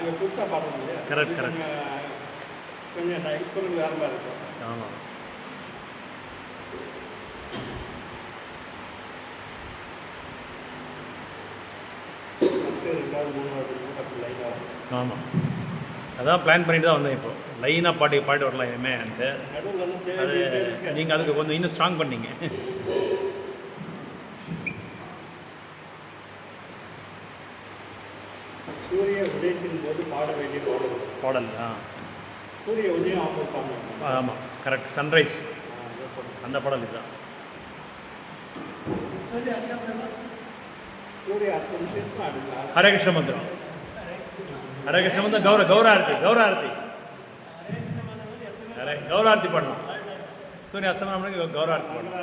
நாங்கள் புதுசாக பாடுறோம் இல்லையா? Correct correct. கொஞ்சம் குரல் வேறு மாதிரி இருக்கும். ஆமாம். ஃபஸ்ட்டு 2வது 3வது அப்படி லைனாக வரும். ஆமாம், அதான் பிளான் பண்ணிட்டு தான் வந்தேன். இப்போது லைனாக பாட்டு வரலாம் இனிமேன்ட்டு. நடுவில் அது நீங்கள் அதுக்கு கொஞ்சம் இன்னும் ஸ்ட்ராங் பண்ணீங்க. சூரிய உதயத்தின் போது பாட வேண்டிய பாடல். சூரிய உதயம் அவங்க பாடுவாங்க. ஆமாம் கரெக்ட். சன்ரைஸ் அந்த பாடல் இதுதான். சூரிய அர்த்தம் பாடுங்களா? ஹரே கிருஷ்ண மந்திரம். ஹரே கிருஷ்ண மந்திரம் கௌராரத்தி கௌராரத்தி பாடலாம். சூரிய அஸ்தமனம் கௌராரத்தி பாடலாம்.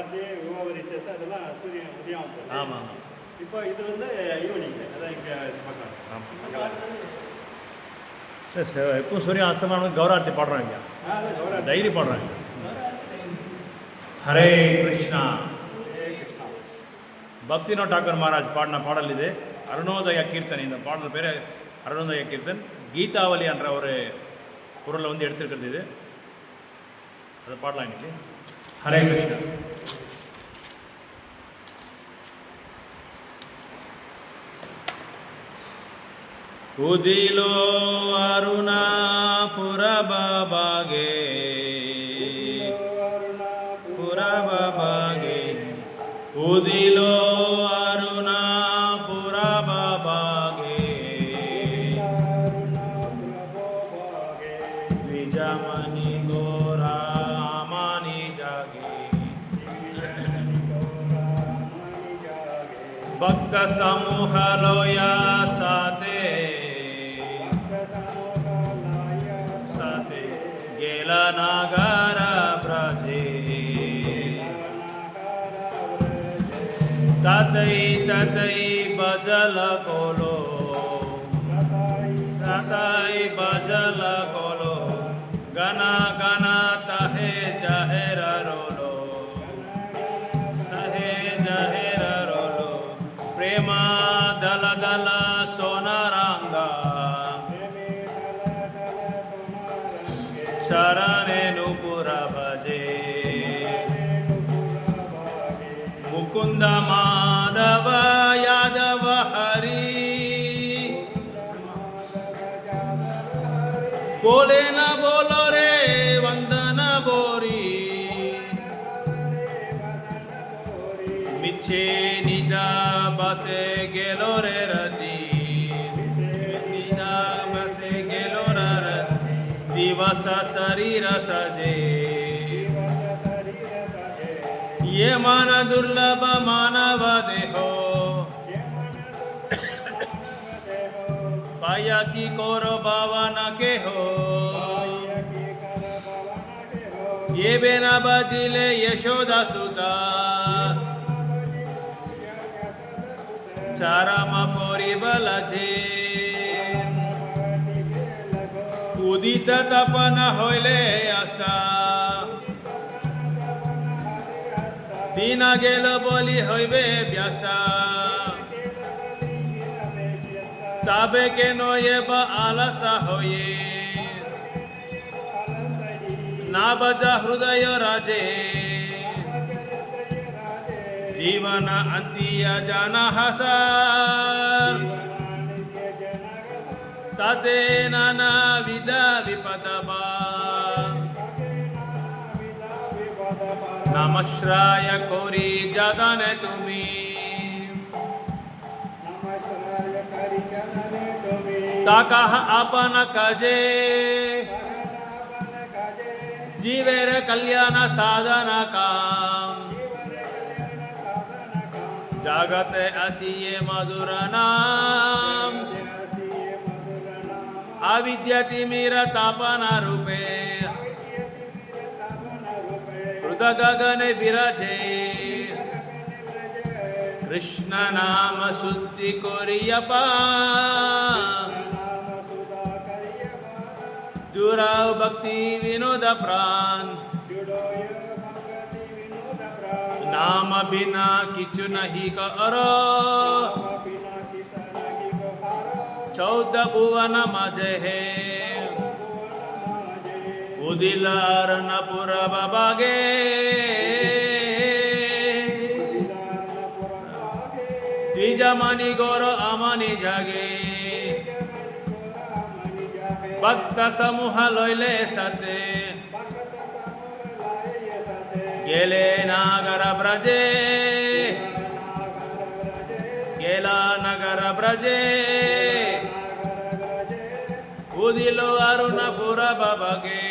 அதெல்லாம் சூரிய உதயம். ஆமாம் ஆமாம். இப்போ இது வந்து ஈவினிங், அதான் இங்கே பார்க்கலாம். ஆமாம் சரி சார். எப்பவும் சூரிய அஸ்தமனம் கௌராரத்தி பாடுறாங்க, டைரி பாடுறாங்க. ஹரே கிருஷ்ணா. பக்தினோ டாக்கர் மகாராஜ் பாடின பாடல் இது. அருணோதய கீர்த்தன். இந்த பாடல் பேர் அருணோதய கீர்த்தன். கீதாவளி என்ற ஒரு பொருளை வந்து எடுத்துருக்கிறது இது. அதை பாடலாம் இன்னைக்கு. ஹரே கிருஷ்ணா. ಉದಿಲೋ ಅರುಣಾಪುರ ಬಾಬಾಗೆ ಉದಿಲೋ ಅರುಣಾಪುರ ಬಾಬಾಗೆ ವಿಜಮನಿ ಗೋರಾಮನಿ ಜಾಗೆ ಭಕ್ತ ಸಮೂಹ ಲೋಯ ಸಾತೆ गेला नागारा ब्राजे ततई बजल कोलो गना गना तहे जहेर रोलो प्रेमा दल दल सोनारांगा शरणे नुपुर भजे मुकुंद माधव यादव हरि बोले न बोलो रे वंदन बोरी मिच्छे निदा बसे गेलो रे रति दिवस शरीर सजे ये मन दुर्लभ मानव देहो पाया की कौरो बावन के हो ये बेना बजिले यशोदा सुता चारम पोरी बलजे उदित तपन होइले आस्था दिन गेल बोली होइबे व्यस्ता तबे के नोये आलस होये ना बजा हृदय राजे जीवन अंतिय जन हसा ताते नाना विधा विपदबा नमश्राय कोरी जगने तुम्ही ताकाह आपन कजे जीवेर कल्याण साधन काम जगत असिये मधुर नाम अविद्यतिमिर तापन रूपे हृद गगन विराजे कृष्ण नाम शुद्धि कोरियपा जुराव भक्ति विनोद प्राण नाम बिना किछु नहीं करो चौद भुवन माझे हे उदिलार नपुर बागे द्विजमणि गौर अमनि जागे भक्त समूह लैले सते गेले नागर ब्रजे गेला नगर ब्रजे उदिलो अरुणपुर बबगे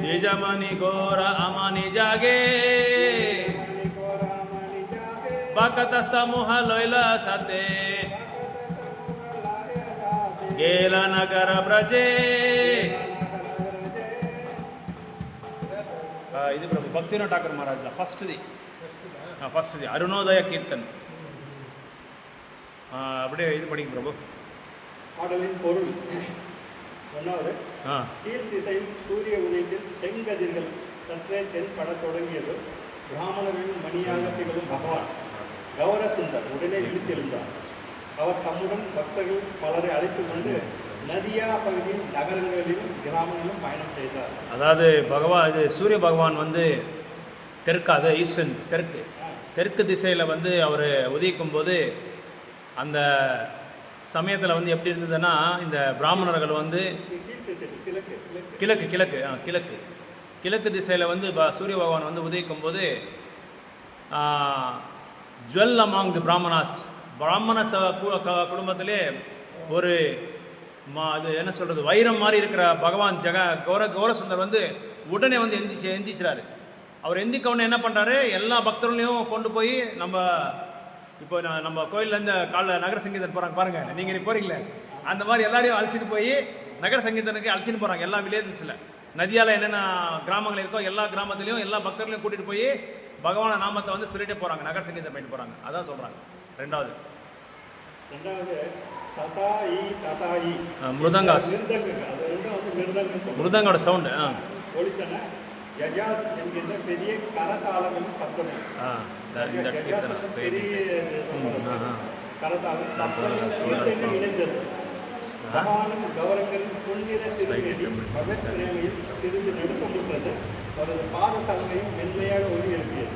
द्विजमणि गौर अमनि जागे भक्त समूह लैला सते गेला नगर ब्रजे ఇది ప్రభు భక్తివినోద్ ఠాకూర్ మహారాజ్ ஃபஸ்ட்டு அருணோதய கீர்த்தன் அப்படியே இது படிங்க பிரபு. பாடலின் பொருள் ஒன்றாவது, கீழ் திசையில் சூரிய உதயத்தில் செங்கதிர்கள் சற்றே தென்பட தொடங்கியது. பிராமணர்களின் மணியாக திகழும் பகவான் கௌரசுந்தர் உடனே விழித்தெழுந்தார். அவர் தம்முடன் பக்தர்கள் பலரை அழைத்து கொண்டு நதியா பகுதியின் நகரங்களிலும் கிராமங்களிலும் பயணம் செய்தார். அதாவது இது சூரிய பகவான் வந்து தெற்கு, ஈஸ்டர்ன் தெற்கு திசையில் வந்து அவர் உதிக்கும் போது அந்த சமயத்தில் வந்து எப்படி இருந்ததுன்னா, இந்த பிராமணர்கள் வந்து கிழக்கு திசையில் வந்து சூரிய பகவான் வந்து உதிக்கும் போது ஜுவல் அமாங் தி பிராமண குடும்பத்திலே ஒரு அது என்ன சொல்கிறது, வைரம் மாதிரி இருக்கிற பகவான் கௌரசுந்தர் வந்து உடனே வந்து எந்திரிச்சிறாரு. அவர் எந்திக்கவுடனே என்ன பண்ணுறாரு, எல்லா பக்தர்களையும் கொண்டு போய் இப்போ நம்ம கோயிலேருந்து காலைல நகர சங்கீதன் போகிறாங்க பாருங்கள், நீங்கள் போகிறீங்களே அந்த மாதிரி எல்லாரையும் அழைச்சிட்டு போய் நகர சங்கீதனுக்கு அழைச்சிட்டு போகிறாங்க. எல்லா வில்லேஜஸில் நதியால் என்னென்ன கிராமங்கள் இருக்கோ எல்லா கிராமத்துலேயும் எல்லா பக்தர்களையும் கூட்டிகிட்டு போய் பகவான நாமத்தை வந்து சொல்லிட்டே போகிறாங்க, நகர சங்கீதம் பண்ணிட்டு போகிறாங்க. அதான் சொல்கிறாங்க. ரெண்டாவது மிருதங்கோட சவுண்டு யஜாஸ் என்கின்ற பெரிய கரதாளமும் சப்தமும் கரதாளம் சப்தமும் இணைந்தது. பகவானும் கௌரங்கரின் பொன்னிற திருமேனி பகவத் பிரேமையில் சிறிது நடுக்கமுற்றது. அவரது பாத சலங்கையும் மென்மையாக ஒளி எழுப்பியது.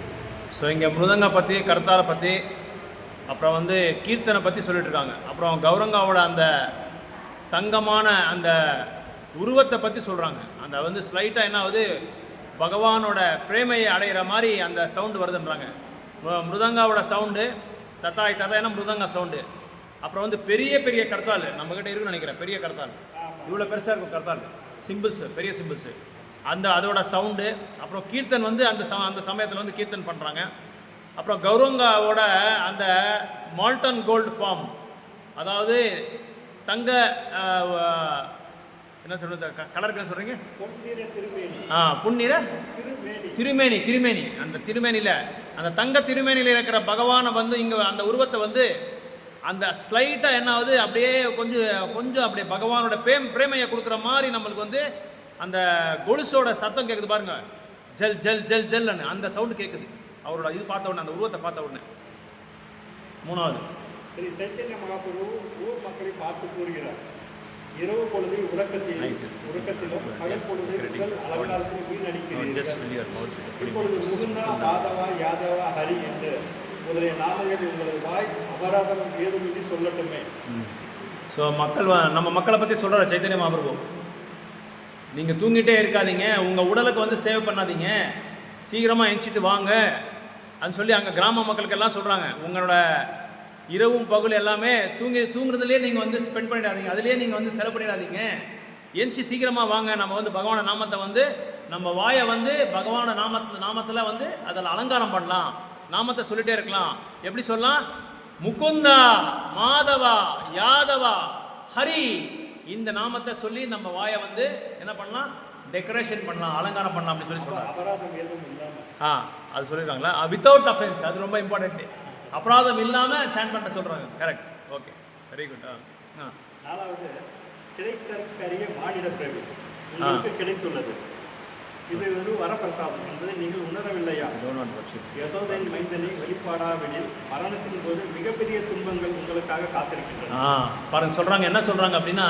ஸோ இங்கே மிருதங்க பற்றி, கர்த்தாரை பற்றி, அப்புறம் வந்து கீர்த்தனை பற்றி சொல்லிட்டு இருக்காங்க. அப்புறம் கௌரங்காவோட அந்த தங்கமான அந்த உருவத்தை பற்றி சொல்கிறாங்க. அந்த வந்து ஸ்லைட்டாக என்ன ஆகுது, பகவானோட பிரேமையை அடைகிற மாதிரி அந்த சவுண்டு வருதுன்றாங்க. மிருதங்காவோட சவுண்டு தத்தாய் தத்தாய்னா மிருதங்கா சவுண்டு. அப்புறம் வந்து பெரிய பெரிய கர்த்தால் நம்மக்கிட்ட இருக்குன்னு நினைக்கிறேன், பெரிய கர்த்தால் இவ்வளோ பெருசாக இருக்கும் கர்த்தால், சிம்பிள்ஸு, பெரிய சிம்பிள்ஸு, அதோட சவுண்டு. அப்புறம் கீர்த்தன் வந்து அந்த சமயத்தில் வந்து கீர்த்தன் பண்ணுறாங்க. அப்புறம் கௌரங்காவோட அந்த மால்டன் கோல்டு ஃபார்ம், அதாவது தங்க என்ன சொல்றது, கலருக்கு என்ன சொல்கிறீங்க, புன்னிற திருமேனி. அந்த திருமேனியில், அந்த தங்க திருமேனியில் இருக்கிற பகவானை வந்து இங்கே அந்த உருவத்தை வந்து அந்த ஸ்லைட்டாக என்ன ஆகுது, அப்படியே கொஞ்சம் அப்படியே பகவானோட பிரேமையை கொடுக்குற மாதிரி நம்மளுக்கு வந்து அந்த கொலுசோட சத்தம் கேட்குது பாருங்க, ஜல் ஜல் ஜல் ஜல்னு அந்த சவுண்டு கேட்குது அவரோட இது பார்த்த உடனே, அந்த உருவத்தை பார்த்த உடனே. மூணாவது, ஸ்ரீ சைத்தன்ய மகாபிரபு ஊர் மக்களை பார்த்து கூறுகிறார், இரவு பொழுதில் உறக்கத்திலும் பகல் பொழுதில் உடல் அலங்காரத்தில் வீணடிக்கிறீர்கள். இப்பொழுது முகுந்தா, மாதவா, யாதவா, ஹரி என்று முதலிய நாமங்கள் உங்களது வாய் அபராதம் ஏதுமின்றி சொல்லட்டுமே. ஸோ நம்ம மக்களை பற்றி சொல்கிற சைத்தன்ய மகாபிரபு, நீங்கள் தூங்கிட்டே இருக்காதீங்க, உங்கள் உடலுக்கு வந்து சேவ் பண்ணாதீங்க, சீக்கிரமாக எழுச்சிட்டு வாங்க அப்படின்னு சொல்லி அங்கே கிராம மக்களுக்கெல்லாம் சொல்கிறாங்க. உங்களோட இரவும் பகல் எல்லாமே தூங்குறதுலேயே நீங்கள் வந்து ஸ்பெண்ட் பண்ணிடாதீங்க, அதுலேயே நீங்கள் வந்து செலவு பண்ணிடாதீங்க, எந்திச்சு சீக்கிரமாக வாங்க, நம்ம வந்து பகவான நாமத்தை வந்து நம்ம வாயை வந்து பகவான நாமத்தில் வந்து அதில் அலங்காரம் பண்ணலாம், நாமத்தை சொல்லிகிட்டே இருக்கலாம். எப்படி சொல்லலாம், முகுந்தா, மாதவா, யாதவா, ஹரி, இந்த நாமத்தை சொல்லி நம்ம வாயை வந்து என்ன பண்ணலாம், டெக்கரேஷன் பண்ணலாம், அலங்காரம் பண்ணலாம் அப்படின்னு சொல்லி சொல்கிறாங்க. அது சொல்லியிருக்காங்களா, வித்தவுட் அஃபென்ஸ், அது ரொம்ப இம்பார்ட்டன்ட்டு, அபராதம் இல்லாமல் சேன் பண்ண சொல்கிறாங்க. Correct, okay, very good. நாலாவது, கிடைத்தற்கரிய மானிட பிரேமி உங்களுக்கு கிடைத்துள்ளது. இது ஒரு வரப்பிரசாதம் என்பதை நீங்கள் உணரவில்லையா? யசோதையின் மைந்தனை வெளிப்பாடாவிடில் மரணத்தின் போது மிகப்பெரிய துன்பங்கள் உங்களுக்காக காத்திருக்கின்றன. பாருங்க சொல்றாங்க, என்ன சொல்றாங்க அப்படின்னா,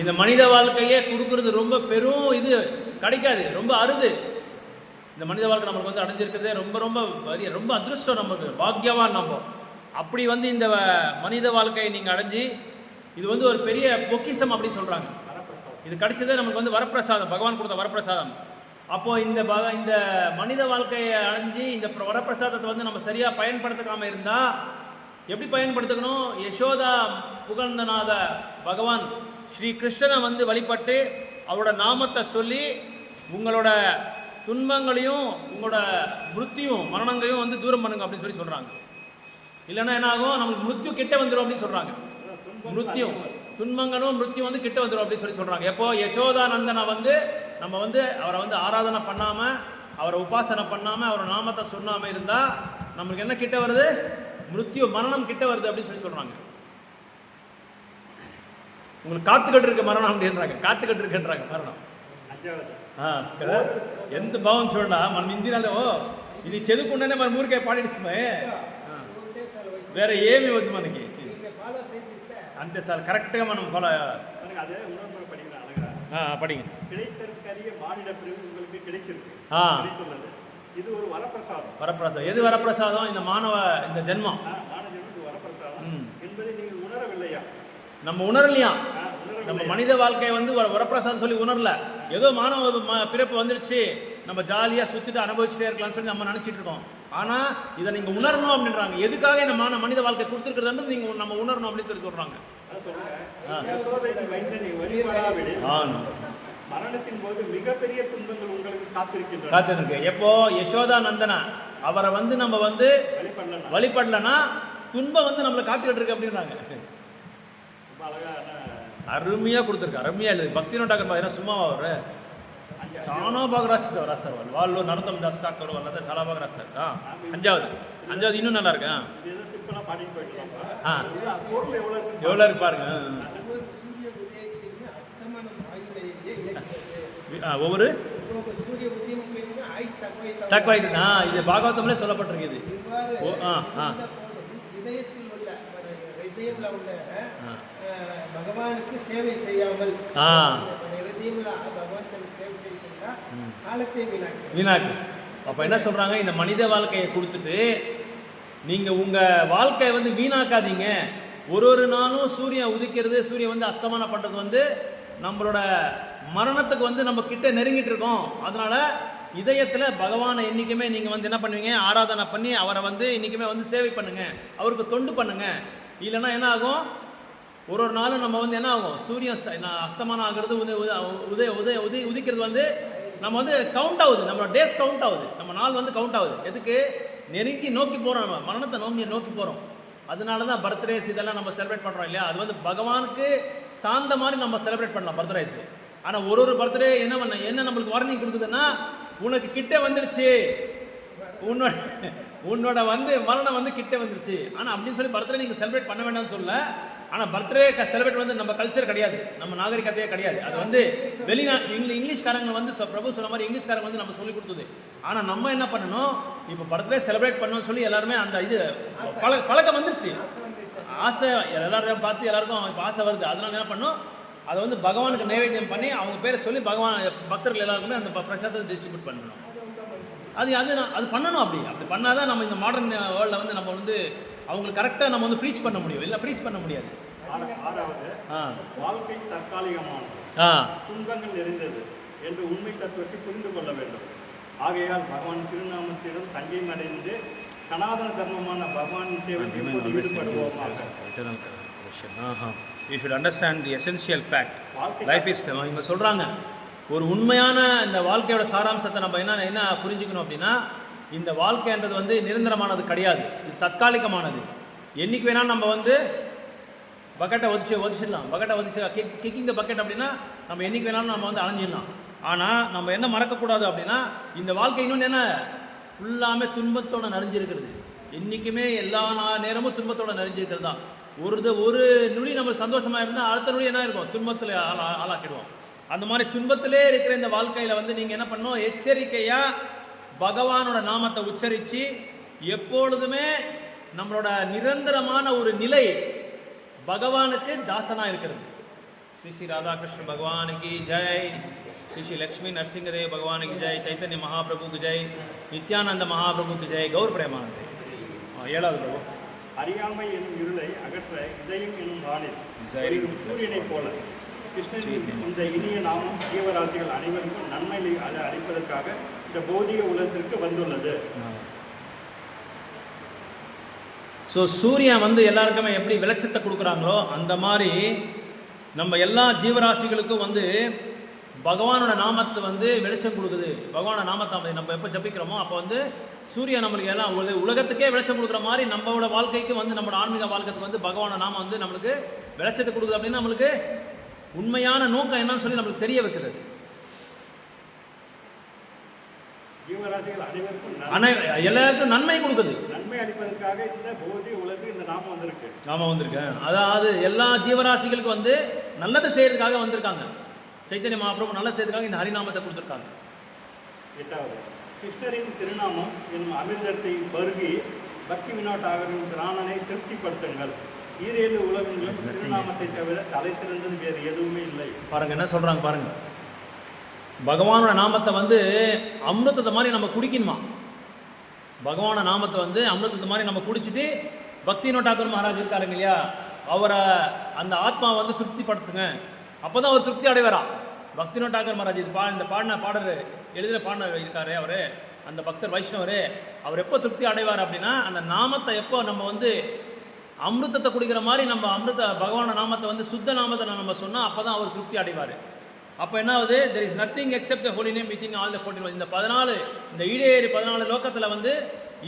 இந்த மனித வாழ்க்கையே கொடுக்கறது ரொம்ப பெரும் இது கிடைக்காது, ரொம்ப அருது. இந்த மனித வாழ்க்கை நம்மளுக்கு வந்து அடைஞ்சிருக்கிறதே ரொம்ப ரொம்ப ரொம்ப அதிருஷ்டம், நமக்கு பாக்கியவான் நம்ம. அப்படி வந்து இந்த மனித வாழ்க்கையை நீங்கள் அடைஞ்சி இது வந்து ஒரு பெரிய பொக்கிஷம் அப்படின்னு சொல்கிறாங்க. இது கிடைச்சதே நமக்கு வந்து வரப்பிரசாதம், பகவான் கொடுத்த வரப்பிரசாதம். அப்போது இந்த மனித வாழ்க்கையை அடைஞ்சி இந்த வரப்பிரசாதத்தை வந்து நம்ம சரியாக பயன்படுத்தாமல் இருந்தால் எப்படி பயன்படுத்தணும்? யசோதா புகழ்ந்தநாத பகவான் ஸ்ரீ கிருஷ்ணனை வந்து வழிபட்டு அவரோட நாமத்தை சொல்லி உங்களோட துன்பங்களையும் உங்களோட மிருத்தியும் மரணங்களையும் வந்து தூரம் பண்ணுங்க அப்படின்னு சொல்லி சொல்கிறாங்க. இல்லைன்னா என்ன ஆகும்? நம்மளுக்கு மிருத்யு கிட்ட வந்துடும் அப்படின்னு சொல்கிறாங்க. மிருத்யும் துன்பங்களும் மிருத்யும் வந்து கிட்ட வந்துடும் அப்படின்னு சொல்லி சொல்கிறாங்க. எப்போ யசோதானந்தனை வந்து நம்ம வந்து அவரை வந்து ஆராதனை பண்ணாமல், அவரை உபாசனை பண்ணாமல், அவரை நாமத்தை சொன்னாமல் இருந்தால் நம்மளுக்கு என்ன கிட்ட வருது? மிருத்யு மரணம் கிட்ட வருது அப்படின்னு சொல்லி சொல்கிறாங்க. உங்களுக்கு காத்துக்கிட்டு இருக்க மரணம் அப்படின்றாங்க, காத்துக்கிட்டு இருக்குன்றாங்க மரணம். ఎంత బాగుంది చూడండి మన హిందీలో ఇది చదువుకుంటేనే మన ఊరికే పాడేస్తామే, వేరే ఏమి వద్దు మనకి, అంతే సార్ కరెక్ట్గా మనం ఫాలో படிங்க. கிடைத்தற்கரிய மானிட பிறவி உங்களுக்கு கிடைச்சிருக்கு. இது ஒரு வரப்பிரசாதம். வரப்பிரசாதம் எது வரப்பிரசாதம்? இந்த மானவ இந்த ஜென்மம் வரப்பிரசாதம் என்பதை நீங்கள் உணரவில்லையா? நம்ம உணரலையா? நம்ம மனித வாழ்க்கையை வந்து வரப்பிரசாதம் சொல்லி உணரல. ஏதோ மானவ பிறப்பு வந்துடுச்சு, நம்ம ஜாலியாக சுற்றிட்டு அனுபவிச்சுட்டே இருக்கலாம்னு சொல்லி நம்ம நினச்சிட்டு இருக்கோம். ஆனால் இதை நீங்கள் உணரணும் அப்படின்றாங்க. எதுக்காக இந்த மனித வாழ்க்கை கொடுத்துருக்குறது நீங்கள் நம்ம உணரணும் அப்படின்னு சொல்லி சொல்கிறாங்க. மரணத்தின் போது மிகப்பெரிய துன்பங்கள் உங்களுக்கு காத்திருக்கு. எப்போ யசோதா நந்தனா அவரை வந்து நம்ம வந்து வழிபடலன்னா துன்பம் வந்து நம்மளை காத்துக்கிட்டு இருக்கு அப்படின்றாங்க. అరుమియా కుడుతారు, అరుమియా లేదు. భక్తి నోటాకర్ బాగా సుమా అవరు చాలా బాగా రాస్తారు వాళ్ళు నరతం దాస్ డాక్టర్ వాళ్ళంతా చాలా బాగా రాస్తారు. அஞ்சாவது இன்னும் நல்லா இருக்கு. எவ்வளோ இருக்கு பாருங்க. ஒவ்வொரு தக்குவா இது பாகவதம்ல சொல்லப்பட்டிருக்கு. பகவானுக்கு சேவை செய்யாமல் வீணாக்கு. அப்போ என்ன சொல்கிறாங்க? இந்த மனித வாழ்க்கையை கொடுத்துட்டு நீங்கள் உங்கள் வாழ்க்கையை வந்து வீணாக்காதீங்க. ஒரு நாளும் சூரியன் உதிக்கிறது, சூரியன் வந்து அஸ்தமானம் பண்ணுறது வந்து நம்மளோட மரணத்துக்கு வந்து நம்ம கிட்ட நெருங்கிட்டு இருக்கோம். அதனால் இதயத்தில் பகவானை என்றைக்குமே நீங்கள் வந்து என்ன பண்ணுவீங்க? ஆராதனை பண்ணி அவரை வந்து என்றைக்குமே வந்து சேவை பண்ணுங்கள், அவருக்கு தொண்டு பண்ணுங்கள். இல்லைன்னா என்ன ஆகும்? ஒரு நாளும் நம்ம வந்து என்ன ஆகும்? சூரியன் அஸ்தமானம் ஆகிறது உதிக்கிறது வந்து நம்ம வந்து கவுண்ட் ஆகுது, நம்மளோட டேஸ் கவுண்ட் ஆகுது, நம்ம நாள் வந்து கவுண்ட் ஆகுது. எதுக்கு? நெருங்கி நோக்கி போகிறோம், நம்ம மரணத்தை நோக்கி போகிறோம். அதனால தான் பர்த்டேஸ் இதெல்லாம் நம்ம செலிப்ரேட் பண்ணுறோம் இல்லையா? அது வந்து பகவானுக்கு சார்ந்த மாதிரி நம்ம செலிப்ரேட் பண்ணலாம் பர்த்டேஸ். ஆனால் ஒரு பர்த்டே என்ன நம்மளுக்கு வார்னிங் கொடுக்குதுன்னா, உனக்கு கிட்ட வந்துடுச்சு, உன்னோட வந்து மரணம் வந்து கிட்ட வந்துருச்சு. ஆனால் அப்படின்னு சொல்லி பர்த்டே நீங்கள் செலிப்ரேட் பண்ண வேண்டாம்னு சொல்ல. ஆனால் பர்த்டே செலிப்ரேட் வந்து நம்ம கல்ச்சர் கிடையாது, நம்ம நாகரிகத்தையே கிடையாது. அது வந்து இங்கிலீஷ்காரங்க வந்து பிரபு சொன்ன மாதிரி இங்கிலீஷ்காரங்க வந்து நம்ம சொல்லி கொடுத்தது. ஆனால் நம்ம என்ன பண்ணணும்? இப்போ பர்த்டே செலிப்ரேட் பண்ணணும்னு சொல்லி எல்லாருமே அந்த இது பழக்கம் வந்துருச்சு, ஆசை எல்லாரும் பார்த்து எல்லாருக்கும் இப்போ ஆசை வருது. அதனால என்ன பண்ணணும்? அதை வந்து பகவானுக்கு நைவேத்தியம் பண்ணி அவங்க பேரை சொல்லி பகவான் பக்தர்கள் எல்லாருக்குமே அந்த பிரசாதத்தை டிஸ்ட்ரிபியூட் பண்ணணும். அது பண்ணணும். அப்படி பண்ணாதான் நம்ம இந்த மாடர்ன் வேர்ல்டில் வந்து நம்ம வந்து அவங்களுக்கு கரெக்டாக நம்ம வந்து ப்ரீச் பண்ண முடியும். இல்லை ப்ரீச் பண்ண முடியாது. வாழ்க்கை தற்காலிகமானது, துன்பங்கள் நிறைந்தது என்று உண்மை தத்துவத்தை புரிந்து கொள்ள வேண்டும். ஆகையால் பகவான் திருநாமத்திடம் தஞ்சம் அடைந்து சனாதன தர்மமான பகவானின் சேவையில் ஈடுபடுவோமாக. You should understand the essential fact. Life is இவங்க சொல்கிறாங்க, ஒரு உண்மையான இந்த வாழ்க்கையோட சாராம்சத்தை நம்ம என்ன புரிஞ்சுக்கணும் அப்படின்னா, இந்த வாழ்க்கைன்றது வந்து நிரந்தரமானது கிடையாது, இது தற்காலிகமானது. என்றைக்கு வேணாலும் நம்ம வந்து பக்கெட்டை ஒதிச்சிடலாம். கிக்கிங் த பக்கெட் அப்படின்னா நம்ம என்றைக்கு வேணாலும் நம்ம வந்து அலைஞ்சிடலாம். ஆனால் நம்ம என்ன மறக்கக்கூடாது அப்படின்னா, இந்த வாழ்க்கை இன்னொன்று என்ன, ஃபுல்லாமே துன்பத்தோட நிறைஞ்சிருக்கிறது. என்றைக்குமே எல்லா நேரமும் துன்பத்தோட நிறைஞ்சிருக்கிறது தான். ஒரு நொடி நம்ம சந்தோஷமாக இருந்தால் அடுத்த நொடி என்ன இருக்கும்? துன்பத்தில் ஆளாக்கிடுவோம். அந்த மாதிரி துன்பத்திலே இருக்கிற இந்த வாழ்க்கையில் வந்து நீங்கள் என்ன பண்ணணும், எச்சரிக்கையாக பகவானோட நாமத்தை உச்சரித்து எப்பொழுதுமே நம்மளோட நிரந்தரமான ஒரு நிலை பகவானுக்கு தாசனாக இருக்கிறது. ஸ்ரீ ஸ்ரீ ராதாகிருஷ்ண பகவானுக்கு ஜெய், ஸ்ரீ ஸ்ரீ லக்ஷ்மி நரசிங்கதேவ் பகவானுக்கு ஜெய், சைத்தன்ய மகாபிரபுக்கு ஜெய், நித்யானந்த மகாபிரபுக்கு ஜெய், கௌர் பிரேமானந்தே. 7வது பிரபு. அறியாமை என்னும் இருளை அகற்ற இதயம் என்னும் வானில் எரியும் சூரியனை போல கிருஷ்ணனின் இந்த இனிய நாமம் ஜீவராசிகள் அனைவருக்கும் நன்மை அளிப்பதற்காக இந்த பௌதிக உலகத்திற்கு வந்துள்ளது. ஸோ சூரியன் வந்து எல்லாருக்குமே எப்படி வெளிச்சத்தை கொடுக்குறாங்களோ அந்த மாதிரி நம்ம எல்லா ஜீவராசிகளுக்கும் வந்து பகவானோட நாமத்தை வந்து வெளிச்சம் கொடுக்குது. பகவானோட நாமத்தை நம்ம எப்போ ஜபிக்கிறோமோ அப்போ வந்து சூரியன் நம்மளுக்கு எல்லாம் உலகத்துக்கே வெளிச்சம் கொடுக்குற மாதிரி நம்மளோட வாழ்க்கைக்கு வந்து நம்மளோட ஆன்மீக வாழ்க்கைக்கு வந்து பகவானோட நாமம் வந்து நம்மளுக்கு வெளிச்சத்தை கொடுக்குது. அப்படின்னா நம்மளுக்கு உண்மையான நோக்கம் என்னன்னு சொல்லி நம்மளுக்கு தெரிய வைக்கிறது. ஜீவராசிகள் அனைவருக்கும் எல்லாருக்கும் நன்மை கொடுக்குது. நன்மை அளிப்பதற்காக இந்த பௌதிக உலகத்துக்கு இந்த நாமம் வந்திருக்கு. நாமம் வந்திருக்கேன். அதாவது எல்லா ஜீவராசிகளுக்கு வந்து நல்லது செய்யறதுக்காக வந்திருக்காங்க. சைத்தன்ய மகாபிரபு நல்லது செய்யறதுக்காக இந்த ஹரிநாமத்தை கொடுத்துருக்காங்க. 8வது, கிருஷ்ணரின் திருநாமம் என்னும் அமிர்தத்தை பருகி பக்தி வினோட்டாகரின் பிராணனை திருப்திப்படுத்துங்கள். 7 உலகங்களும் திருநாமத்தை தவிர தலை சிறந்தது வேறு எதுவுமே இல்லை. பாருங்க என்ன சொல்றாங்க பாருங்க. பகவானோட நாமத்தை வந்து அமிர்தத்தை மாதிரி நம்ம குடிக்கணுமா. பகவானோட நாமத்தை வந்து அமிர்தத்தை மாதிரி நம்ம குடிச்சிட்டு பக்தி வினோட்டாகர் மகாராஜ் இருக்காருங்க இல்லையா, அவரை அந்த ஆத்மாவை வந்து திருப்திப்படுத்துங்க. அப்போ தான் அவர் திருப்தி அடைவாரா. பக்தி வினோட்டாகர் மகாராஜ் இந்த பாடின பாடர் எழுதின பாடின இருக்காரு அவர், அந்த பக்தர் வைஷ்ணவர். அவர் எப்போ திருப்தி அடைவார் அப்படின்னா அந்த நாமத்தை எப்போ நம்ம வந்து அமிர்தத்தை குடிக்கிற மாதிரி நம்ம பகவான நாமத்தை வந்து சுத்த நாமத்தை நம்ம சொன்னால் அப்போ தான் அவர் திருப்தி அடைவார். அப்போ என்ன ஆகுது, there is nothing except the Holi name within all the 14. இந்த 14 இந்த ஈடேறி 14 லோக்கத்தில் வந்து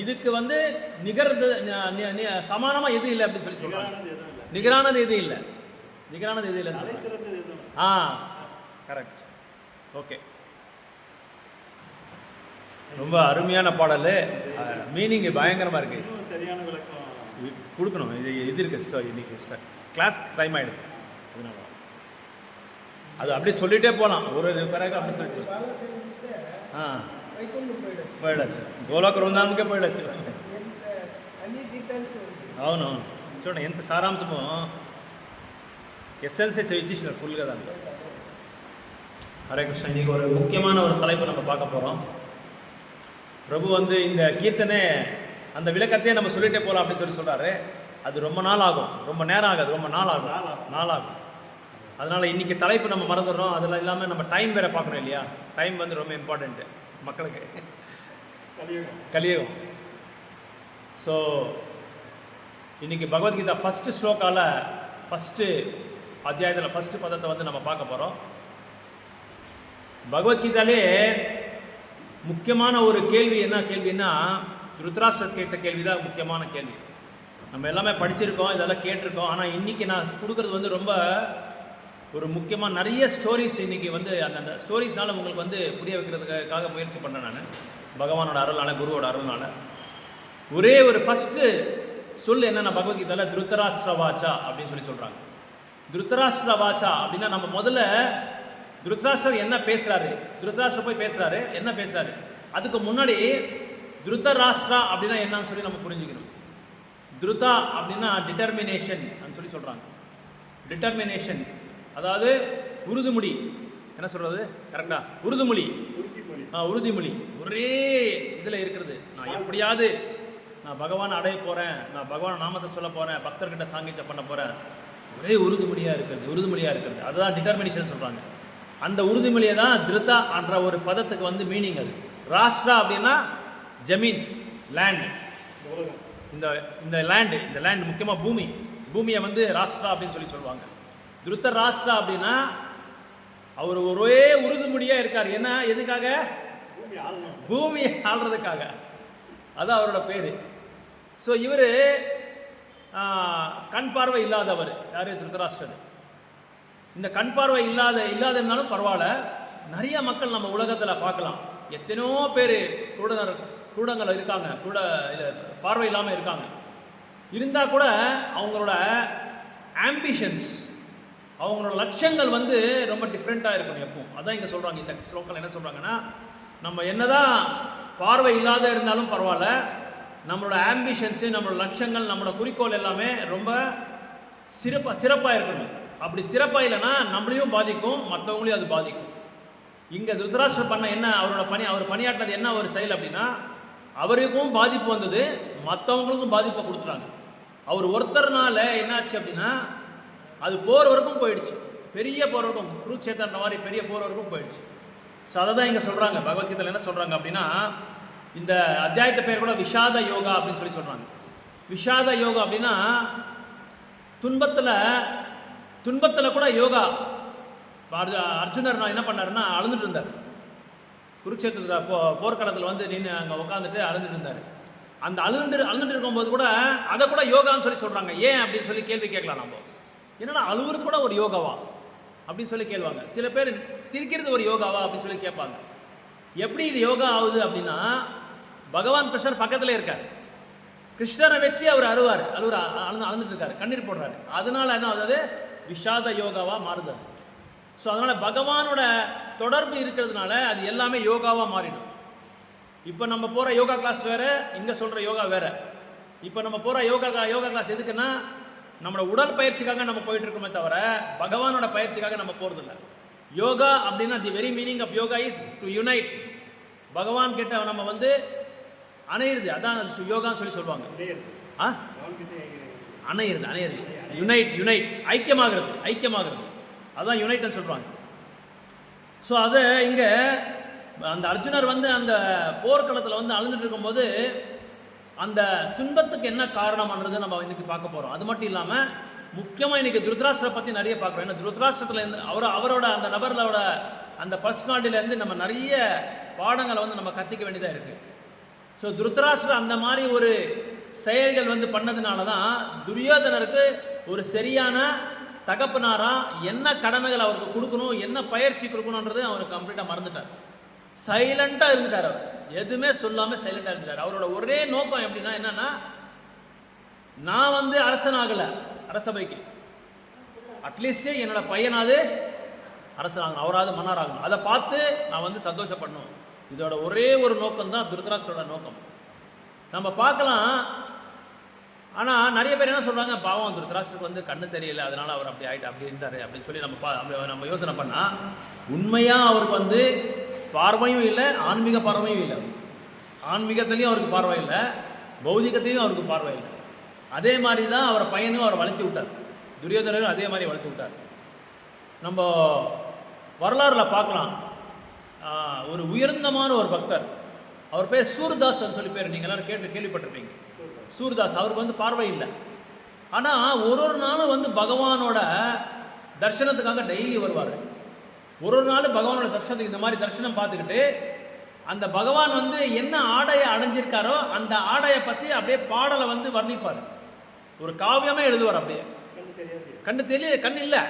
இதுக்கு வந்து சமானமாக எதுவும் இல்லை அப்படின்னு சொல்லி சொல்கிறாங்க. நிகரானது எதுவும் இல்லை, நிகரானது எதுவும் இல்லை. கரெக்ட். ஓகே, ரொம்ப அருமையான பாடல். மீனிங் பயங்கரமாக இருக்குது. சரியான விளக்கம் கொடுக்கணும். இது இருக்கு இன்னைக்கு கிளாஸ் டைம் ஆகிடுது. அதனால அது அப்படியே சொல்லிகிட்டே போகலாம். ஒரு பிறகு அப்படி சொல்லிட்டு போயிடாச்சு. గోలోక బృందానికే పోయిడచ్చు. అవునవును చూడండి ఎంత సారాంశమో ఎస్సెన్సే ఇచ్చేసినారు ఫుల్గా దాంట్లో. ஹரே கிருஷ்ணா. இன்றைக்கி ஒரு முக்கியமான ஒரு தலைப்பு நம்ம பார்க்க போகிறோம். பிரபு வந்து இந்த கீர்த்தனை அந்த விளக்கத்தையே நம்ம சொல்லிகிட்டே போகலாம் அப்படின்னு சொல்லி சொல்கிறாரு. அது ரொம்ப நாள் ஆகும், ரொம்ப நேரம் ஆகாது, ரொம்ப நாள் ஆகும். அதனால் இன்றைக்கி தலைப்பு நம்ம மறந்துடுறோம். அதில் இல்லாமல் நம்ம டைம் வேறு பார்க்கணும் இல்லையா. டைம் வந்து ரொம்ப இம்பார்ட்டண்ட்டு மக்களுக்கு. கலியுகம். ஸோ இன்றைக்கி பகவத்கீதா ஃபஸ்ட்டு ஸ்லோக்காவில் ஃபஸ்ட்டு அத்தியாயத்தில் ஃபஸ்ட்டு பதத்தை வந்து நம்ம பார்க்க போகிறோம். பகவத்கீதாலே முக்கியமான ஒரு கேள்வி என்ன கேள்வின்னா, ருத்ராஷ்டிரர் கேட்ட கேள்வி தான் முக்கியமான கேள்வி. நம்ம எல்லாமே படிச்சிருக்கோம், இதெல்லாம் கேட்டிருக்கோம். ஆனால் இன்றைக்கி நான் கொடுக்குறது வந்து ரொம்ப ஒரு முக்கியமாக நிறைய ஸ்டோரிஸ் இன்றைக்கி வந்து அந்த ஸ்டோரிஸ்னால் உங்களுக்கு வந்து புரிய வைக்கிறதுக்காக முயற்சி பண்ணேன் நான். பகவானோட அருளான, குருவோட அருளான ஒரே ஒரு ஃபஸ்ட்டு சொல் என்னென்ன பகவத்கீதாவில் திருத்தராஷ்டிரவாச்சா அப்படின்னு சொல்லி சொல்கிறாங்க. திருத்தராஷ்டிரவாச்சா அப்படின்னா நம்ம முதல்ல திருத்தராஷ்டிரர் என்ன பேசுகிறாரு, திருத்தராஷ்டிரர் போய் பேசுகிறாரு, என்ன பேசுகிறாரு, அதுக்கு முன்னாடி திருத்தராஷ்டிரா அப்படின்னா என்னன்னு சொல்லி நம்ம புரிஞ்சுக்கணும். திருதா அப்படின்னா டிட்டர்மினேஷன் சொல்லி சொல்கிறாங்க. டிட்டர்மினேஷன் அதாவது உறுதிமொழி. என்ன சொல்கிறது கரெக்டா? உறுதிமொழி. உறுதிமொழி ஒரே இதில் இருக்கிறது. நான் எப்படியாவது நான் பகவானை அடைய போகிறேன், நான் பகவான் நாமத்தை சொல்ல போகிறேன், பக்தர்கிட்ட சாங்கியத்தை பண்ண போகிறேன், ஒரே உறுதிமொழியாக இருக்கிறது. அதுதான் டிட்டர்மினேஷன் சொல்கிறாங்க. அந்த உறுதிமொழியை தான் திருதா என்ற ஒரு பதத்துக்கு வந்து மீனிங். அது ராஷ்டிரா அப்படின்னா ஜமீன், லேண்ட். இந்த லேண்ட் முக்கியமாக பூமியை வந்து ராஷ்டிரா அப்படின்னு சொல்லி சொல்லுவாங்க. திருத்தராஷ்டிரா அப்படின்னா அவர் ஒரே உறுதிமொழியாக இருக்கார். என்ன, எதுக்காக? பூமியை ஆள்றதுக்காக. அது அவரோட பேர். ஸோ இவர் கண் பார்வை இல்லாதவர். யார்? திருத்தராஷ்டிரர். இந்த கண் பார்வை இல்லாதனாலும் பரவாயில்ல, நிறைய மக்கள் நம்ம உலகத்தில் பார்க்கலாம். எத்தனையோ பேர் குருடங்கள் இருக்காங்க, பார்வை இல்லாமல் இருக்காங்க. இருந்தால் கூட அவங்களோட ஆம்பிஷன்ஸ், அவங்களோட லட்சியங்கள் வந்து ரொம்ப டிஃப்ரெண்ட்டாக இருக்கணும் எப்பவும். அதான் இங்கே சொல்கிறாங்க, இந்த ஸ்லோகங்கள் என்ன சொல்கிறாங்கன்னா, நம்ம என்னதான் பார்வை இல்லாத இருந்தாலும் பரவாயில்ல, நம்மளோட ஆம்பிஷன்ஸு, நம்மளோட லட்சியங்கள், நம்மளோட குறிக்கோள் எல்லாமே ரொம்ப சிறப்பாக இருக்கணும். அப்படி சிறப்பாக இல்லைன்னா நம்மளையும் பாதிக்கும், மற்றவங்களையும் அது பாதிக்கும். இங்கே திருதராஷ்டிரர் பண்ண என்ன, அவர் பணியாற்றினது என்ன ஒரு செயல் அப்படின்னா, அவருக்கும் பாதிப்பு வந்தது, மற்றவங்களுக்கும் பாதிப்பை கொடுத்துட்டாங்க. அவர் ஒருத்தர்னால என்னாச்சு அப்படின்னா அது போர் வரைக்கும் போயிடுச்சு, பெரிய போர் வரைக்கும், குருக்ஷேத்திர மாதிரி பெரிய போர் வரைக்கும் போயிடுச்சு. ஸோ அதை தான் இங்கே சொல்கிறாங்க, பகவத்கீதையில் என்ன சொல்கிறாங்க அப்படின்னா, இந்த அத்தியாயத்தை பேர் கூட விஷாத யோகா அப்படின்னு சொல்லி சொல்கிறாங்க. விஷாத யோகா அப்படின்னா துன்பத்தில் கூட யோகா. அர்ஜுனர் என்ன பண்ணாருன்னா அழுந்துட்டு இருந்தார், குருக்ஷேத்திரத்தில் போர்க்களத்தில் வந்து நின்று அங்கே உட்காந்துட்டு அழுந்துட்டு இருந்தார். அந்த அழுந்துட்டு இருக்கும்போது கூட அதை கூட யோகான்னு சொல்லி சொல்கிறாங்க. ஏன் அப்படின்னு சொல்லி கேள்வி கேட்கலாம் நம்ம. என்னடா அழுவுறது கூட ஒரு யோகாவா அப்படின்னு சொல்லி கேள்வாங்க. சில பேர் சிரிக்கிறது ஒரு யோகாவா அப்படின்னு சொல்லி கேட்பாங்க. எப்படி இது யோகா ஆகுது அப்படின்னா, பகவான் கிருஷ்ணர் பக்கத்தில் இருக்கார், கிருஷ்ணரை வச்சு அவர் அழுந்துட்டு இருக்காரு, கண்ணீர் போடுறாரு. அதனால என்ன ஆகுது, விஷாத யோகாவாக மாறுது. ஸோ அதனால் பகவானோட தொடர்பு இருக்கிறதுனால அது எல்லாமே யோகாவாக மாறிடும். இப்போ நம்ம போகிற யோகா கிளாஸ் வேறு, இங்கே சொல்கிற யோகா வேறு. இப்போ நம்ம போகிற யோகா கிளாஸ் எதுக்குன்னா, நம்மளோட உடல் பயிற்சிக்காக நம்ம போயிட்டு இருக்கோமே தவிர பகவானோட பயிற்சிக்காக நம்ம போகிறதில்ல. யோகா அப்படின்னா the very meaning of yoga is to unite. பகவான் கிட்ட நம்ம வந்து அணையிறது, அதான் யோகான்னு சொல்லி சொல்லுவாங்க. அணையிறது, யுனைட், ஐக்கியமாகிறது, அதான் யுனைட்னு சொல்கிறாங்க. ஸோ அதை இங்கே அந்த அர்ஜுனர் வந்து அந்த போர்க்களத்தில் வந்து அழுந்துட்டு இருக்கும்போது அந்த துன்பத்துக்கு என்ன காரணம்ன்றது நம்ம இன்னைக்கு பார்க்க போகிறோம். அது மட்டும் இல்லாமல் முக்கியமாக இன்னைக்கு திருதராஷ்டிரரை பற்றி நிறைய பார்க்குறோம். ஏன்னா திருதராஷ்டிரத்துலேருந்து அவரோட அந்த நபர்களோட அந்த பர்சனாலிட்டியிலேருந்து நம்ம நிறைய பாடங்களை வந்து நம்ம கற்றுக்க வேண்டியதாக இருக்குது. ஸோ திருதராஷ்டிரர் அந்த மாதிரி ஒரு செயல்கள் வந்து பண்ணதுனால தான் துரியோதனருக்கு ஒரு சரியான தகப்பனாரா என்ன கடமைகள் அவருக்கு கொடுக்கணும், என்ன பயிற்சி கொடுக்கணுன்றது அவருக்கு கம்ப்ளீட்டாக மறந்துட்டார். சைலண்டாக இருந்துட்டார், அவர் எதுவுமே சொல்லாமல் சைலண்டாக இருந்துட்டார். அவரோட ஒரே நோக்கம் எப்படின்னா என்னன்னா, நான் வந்து அரசனாகலை அரசபைக்கு, அட்லீஸ்ட் என்னோட பையனாவது அரசனாகணும், அவராது மன்னராகணும், அதை பார்த்து நான் வந்து சந்தோஷப்படணும். இதோட ஒரே ஒரு நோக்கம் தான் திருதராஷ்டிரோட நோக்கம். நம்ம பார்க்கலாம். ஆனால் நிறைய பேர் என்ன சொல்கிறாங்க, பாவம் திருதராஷ்டிரருக்கு வந்து கண்ணு தெரியல, அதனால் அவர் அப்படி ஆகிட்டு அப்படி இருந்தார் அப்படின்னு சொல்லி நம்ம யோசனை பண்ணால், உண்மையாக அவருக்கு வந்து பார்வையும் இல்லை, ஆன்மீக பார்வையும் இல்லை. ஆன்மீகத்துலேயும் அவருக்கு பார்வை இல்லை, பௌதிகத்திலையும் அவருக்கு பார்வை இல்லை. அதே மாதிரி தான் அவரை பையனும் அவரை வளர்த்தி விட்டார், துரியோதனரும் அதே மாதிரி வளர்த்து விட்டார். நம்ம வரலாறுல பார்க்கலாம், ஒரு உயர்ந்தமான ஒரு பக்தர், அவர் பேர் சூர்தாஸ் சொல்லி பேர், நீங்கள் எல்லாரும் கேள்விப்பட்டிருப்பீங்க. சூர்தாஸ், அவருக்கு வந்து பார்வை இல்லை. ஆனால் ஒரு நாளும் வந்து பகவானோட தர்சனத்துக்காக டெய்லி வருவார். ஒரு நாள் பகவானோட தர்சனத்துக்கு இந்த மாதிரி தர்சனம் பார்த்துக்கிட்டு அந்த பகவான் வந்து என்ன ஆடையை அடைஞ்சிருக்காரோ அந்த ஆடையை பற்றி அப்படியே பாடலை வந்து வர்ணிப்பார். ஒரு காவியமே எழுதுவார். அப்படியே கண்ணு இல்லை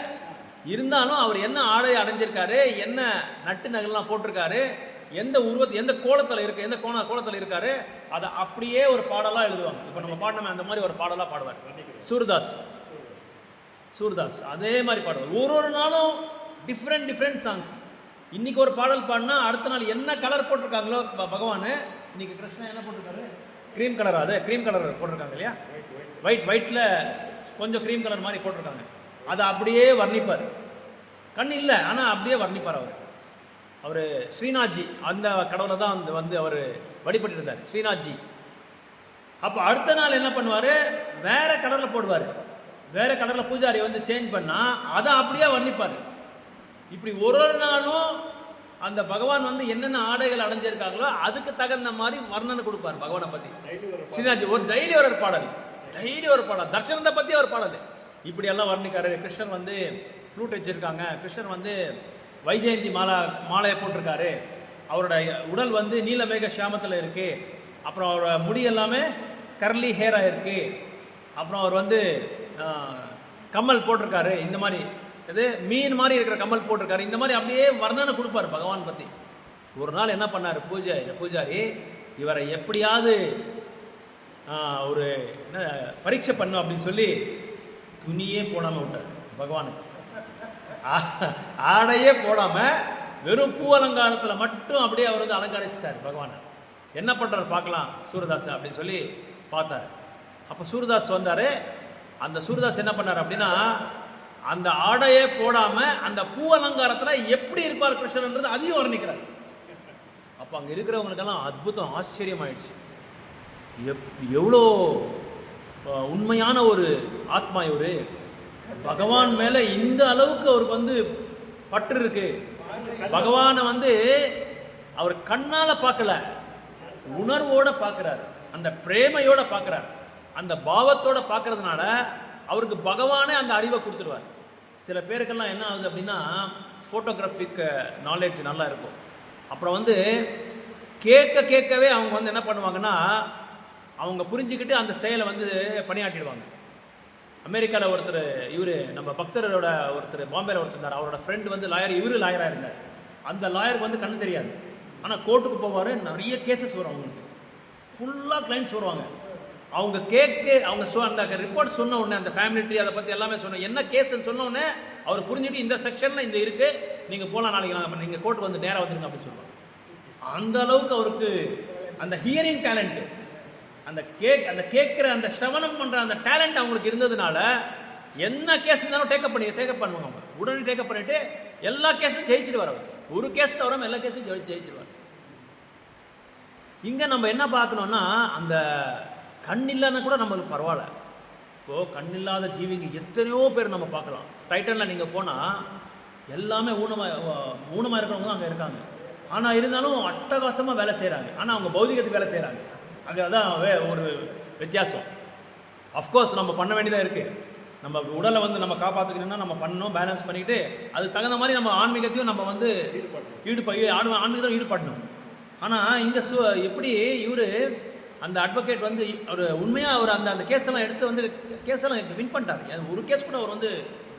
இருந்தாலும் அவர் என்ன ஆடையை அடைஞ்சிருக்காரு, என்ன நட்டு நகல்லாம் போட்டிருக்காரு, எந்த கோலத்தில் இருக்கு, எந்த கோலத்தில் இருக்காரு, அதை அப்படியே ஒரு பாடலாக எழுதுவாங்க. இப்போ நம்ம பாடணுமே அந்த மாதிரி ஒரு பாடலாக பாடுவார் சூர்தாஸ். அதே மாதிரி பாடுவார். ஒரு நாளும் டிஃப்ரெண்ட் சாங்ஸ். இன்னைக்கு ஒரு பாடல் பாடினா அடுத்த நாள் என்ன கலர் போட்டிருக்காங்களோ பகவான், இன்னைக்கு கிருஷ்ணன் என்ன போட்டிருக்காரு, க்ரீம் கலர், அது க்ரீம் கலர் போட்டிருக்காங்க இல்லையா, ஒயிட்டில் கொஞ்சம் க்ரீம் கலர் மாதிரி போட்டிருக்காங்க, அதை அப்படியே வர்ணிப்பார். கண் இல்லை ஆனால் அப்படியே வர்ணிப்பார். அவர் ஸ்ரீநாத்ஜி, அந்த கடவுளை தான் வந்து அவர் வழிபட்டு இருந்தார், ஸ்ரீநாத்ஜி. அப்போ அடுத்த நாள் என்ன பண்ணுவார், வேற கலரில் போடுவார், வேற கலரில் பூஜாரி வந்து சேஞ்ச் பண்ணால் அதை அப்படியே வர்ணிப்பார். இப்படி ஒரு நாளும் அந்த பகவான் வந்து என்னென்ன ஆடைகள் அடைஞ்சிருக்காங்களோ அதுக்கு தகுந்த மாதிரி வர்ணனை கொடுப்பார் பகவானை பற்றி. ஸ்ரீநாத்ஜி ஒரு டெய்லி ஒரு பாடல், தர்சனத்தை பற்றி ஒரு பாடல் இப்படி எல்லாம் வர்ணிக்காரு. கிருஷ்ணன் வந்து ஃப்ளூட் வச்சிருக்காங்க, கிருஷ்ணன் வந்து வைஜெயந்தி மாலையை போட்டிருக்காரு, அவரோட உடல் வந்து நீலமேக ஷியாமத்தில் இருக்குது, அப்புறம் அவரோட முடி எல்லாமே கர்லி ஹேராக இருக்குது, அப்புறம் அவர் வந்து கம்மல் போட்டிருக்காரு, இந்த மாதிரி இது மீன் மாதிரி இருக்கிற கம்மல் போட்டிருக்காரு, இந்த மாதிரி அப்படியே வர்ணனை கொடுப்பார் பகவான் பற்றி. ஒரு நாள் என்ன பண்ணார் பூஜாரி, இவரை எப்படியாவது ஒரு என்ன பரீட்சை பண்ணும் அப்படின்னு சொல்லி துணியே போடாமல் விட்டார் பகவானுக்கு. ஆடையே போடாமல் வெறும் பூ அலங்காரத்தில் மட்டும் அப்படியே அவர் வந்து அலங்கரிச்சிட்டார் பகவானை. என்ன பண்ணுறாரு பார்க்கலாம் சூரதாஸ் அப்படின்னு சொல்லி பார்த்தார். அப்போ சூரதாஸ் வந்தார். அந்த சூரதாஸ் என்ன பண்ணார் அப்படின்னா, அந்த ஆடையே போடாமல் அந்த பூ அலங்காரத்தில் எப்படி இருப்பார் கிருஷ்ணன்றது அதையும் வர்ணிக்கிறார். அப்போ அங்கே இருக்கிறவங்களுக்கெல்லாம் அற்புதம், ஆச்சரியமாயிடுச்சு. எவ்வளோ உண்மையான ஒரு ஆத்மா இவர், பகவான் மேலே இந்த அளவுக்கு அவருக்கு வந்து பற்று இருக்கு. பகவானை வந்து அவர் கண்ணால் பார்க்கல, உணர்வோடு பார்க்குறார், அந்த பிரேமையோட பார்க்குறார், அந்த பாவத்தோட பார்க்கறதுனால அவருக்கு பகவானே அந்த அறிவை கொடுத்துருவார். சில பேருக்கெல்லாம் என்ன ஆகுது அப்படின்னா, ஃபோட்டோகிராஃபிக் நாலேஜ் நல்லா இருக்கும். அப்புறம் வந்து கேட்கவே அவங்க வந்து என்ன பண்ணுவாங்கன்னா, அவங்க புரிஞ்சுக்கிட்டு அந்த செயலை வந்து பணியாற்றிடுவாங்க. அமெரிக்காவில் ஒருத்தர், இவர் நம்ம பக்தரோட ஒருத்தர், பாம்பேயில் ஒருத்தர் இருந்தார். அவரோட ஃப்ரெண்டு வந்து லாயர், இவர் லாயராக இருந்தார். அந்த லாயருக்கு வந்து கண்ணு தெரியாது, ஆனால் கோர்ட்டுக்கு போவார். நிறைய கேசஸ் வரும் அவங்களுக்கு, ஃபுல்லாக கிளைண்ட்ஸ் வருவாங்க. அவங்க அவங்க அந்த ரிப்போர்ட் சொன்ன உடனே, அந்த ஃபேமிலி ட்ரீ அதை பற்றி எல்லாமே சொன்ன என்ன கேஸ்ன்னு சொன்ன உடனே அவர் புரிஞ்சுட்டு, இந்த செக்ஷனில் இந்த இருக்குது, நீங்கள் போகலாம், நாளைக்கு நாங்கள் நீங்கள் கோர்ட்டுக்கு வந்து நேராக வந்துருங்க அப்படின்னு சொல்லுவாங்க. அந்த அளவுக்கு அவருக்கு அந்த ஹியரிங் டேலண்ட்டு, அந்த கேட்குற அந்த சிரவணம் பண்ணுற அந்த டேலண்ட் அவங்களுக்கு இருந்ததுனால என்ன கேஸ் இருந்தாலும் டேக்கப் பண்ணுவாங்க. அவங்க உடனே டேக்கப் பண்ணிவிட்டு எல்லா கேஸும் ஜெயிச்சுட்டு வர, ஒரு கேஸ் தவிர எல்லா கேஸும் ஜெயிச்சுடுவார். இங்கே நம்ம என்ன பார்க்கணுன்னா, அந்த கண் இல்லைன்னா கூட நம்மளுக்கு பரவாயில்ல. இப்போது கண் இல்லாத ஜீவிங்க எத்தனையோ பேர் நம்ம பார்க்கலாம். டைட்டனில் நீங்கள் போனால் எல்லாமே ஊனமாக இருக்கிறவங்க தான் அங்கே இருக்காங்க. ஆனால் இருந்தாலும் அட்டகாசமாக வேலை செய்கிறாங்க. ஆனால் அவங்க பௌதிகத்துக்கு வேலை செய்கிறாங்க. அங்கே தான் ஒரு வித்தியாசம். அஃப்கோர்ஸ் நம்ம பண்ண வேண்டியதாக இருக்குது. நம்ம உடலை வந்து நம்ம காப்பாற்றிக்கணும்னா நம்ம பண்ணணும், பேலன்ஸ் பண்ணிக்கிட்டு அதுக்கு தகுந்த மாதிரி நம்ம ஆன்மீகத்தையும் நம்ம வந்து ஆன்மீகத்தையும் ஈடுபடணும். ஆனால் இங்கே எப்படி இவர் அந்த அட்வொகேட் வந்து ஒரு உண்மையாக அவர் அந்த கேஸெல்லாம் எடுத்து வந்து கேஸெல்லாம் வின் பண்ணிட்டார். ஒரு கேஸ் கூட அவர் வந்து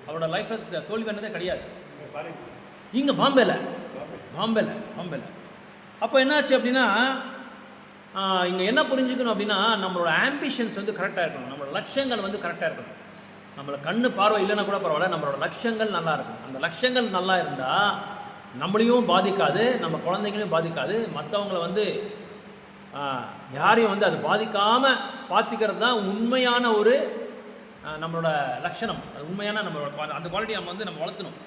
அவரோட லைஃப்பில் தோல்வி வந்ததே கிடையாது. இங்கே பாம்பேல. அப்போ என்னாச்சு அப்படின்னா, இங்கே என்ன புரிஞ்சுக்கணும் அப்படின்னா, நம்மளோட ஆம்பிஷன்ஸ் வந்து கரெக்டாக இருக்கணும், நம்மளோட லட்சியங்கள் வந்து கரெக்டாக இருக்கணும். நம்மளை கண்ணு பார்வை இல்லைன்னா கூட பரவாயில்ல, நம்மளோட லட்சியங்கள் நல்லா இருக்கும். அந்த லட்சியங்கள் நல்லா இருந்தால் நம்மளையும் பாதிக்காது, நம்ம குழந்தைங்களையும் பாதிக்காது, மற்றவங்களை வந்து யாரையும் வந்து அது பாதிக்காமல் பார்த்துக்கிறது தான் உண்மையான ஒரு நம்மளோட லட்சணம். அது உண்மையான நம்மளோட அந்த குவாலிட்டி நம்ம வந்து நம்ம வளர்த்தணும்.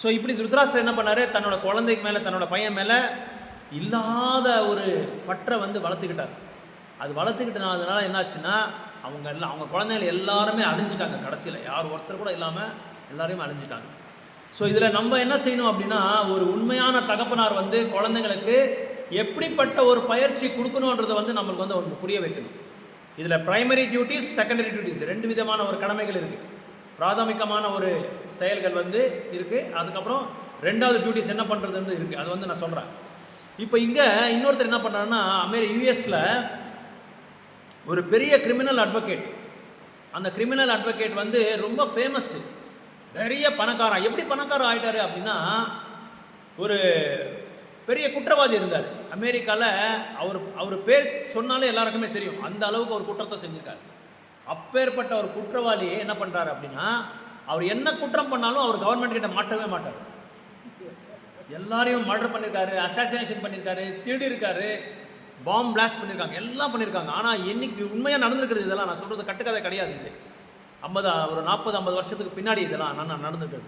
ஸோ இப்படி திருதராஷ்டிரர் என்ன பண்ணார், தன்னோட குழந்தைக்கு மேலே, தன்னோட பையன் மேலே இல்லாத ஒரு பற்றை வந்து வளர்த்துக்கிட்டார். அது வளர்த்துக்கிட்டனால என்னாச்சுன்னா, அவங்க குழந்தைகள் எல்லாருமே அழிஞ்சிட்டாங்க. கடைசியில் யார் ஒருத்தர் கூட இல்லாமல் எல்லாரையும் அழிஞ்சிட்டாங்க. ஸோ இதில் நம்ம என்ன செய்யணும் அப்படின்னா, ஒரு உண்மையான தகப்பனார் வந்து குழந்தைங்களுக்கு எப்படிப்பட்ட ஒரு பயிற்சி கொடுக்கணுன்றதை வந்து நம்மளுக்கு வந்து ஒன்று புரிய வைக்கணும். இதில் ப்ரைமரி டியூட்டிஸ், செகண்டரி டியூட்டிஸ், ரெண்டு விதமான ஒரு கடமைகள் இருக்குது. பிராதமிகமான ஒரு செயல்கள் வந்து இருக்குது, அதுக்கப்புறம் ரெண்டாவது டியூட்டிஸ் என்ன பண்ணுறதுன்னு இருக்குது. அது வந்து நான் சொல்கிறேன். இப்போ இங்கே இன்னொருத்தர் என்ன பண்ணுறாருன்னா, யூஎஸில் ஒரு பெரிய கிரிமினல் அட்வொகேட். அந்த கிரிமினல் அட்வொகேட் வந்து ரொம்ப ஃபேமஸ்ஸு, நிறைய பணக்காரன். எப்படி பணக்காரன் ஆகிட்டார் அப்படின்னா, ஒரு பெரிய குற்றவாளி இருந்தார் அமெரிக்காவில். அவர் பேர் சொன்னாலே எல்லாருக்குமே தெரியும், அந்த அளவுக்கு ஒரு குற்றத்தை செஞ்சுருக்கார். அப்பேற்பட்ட ஒரு குற்றவாளி என்ன பண்ணுறாரு அப்படின்னா, அவர் என்ன குற்றம் பண்ணாலும் அவர் கவர்மெண்ட் கிட்ட மாட்டவே மாட்டார். எல்லாரையும் மர்டர் பண்ணியிருக்காரு, அசாசினேஷன் பண்ணியிருக்காரு, திருடி இருக்காரு, பாம்பு பிளாஸ்ட் பண்ணியிருக்காங்க, எல்லாம் பண்ணியிருக்காங்க. ஆனால் என்னைக்கு உண்மையாக நடந்துருக்குறது இதெல்லாம், நான் சொல்கிறது கட்டுக்கதை கிடையாது. இது ஒரு 40-50 வருஷத்துக்கு பின்னாடி இதெல்லாம் நடந்துருக்குது.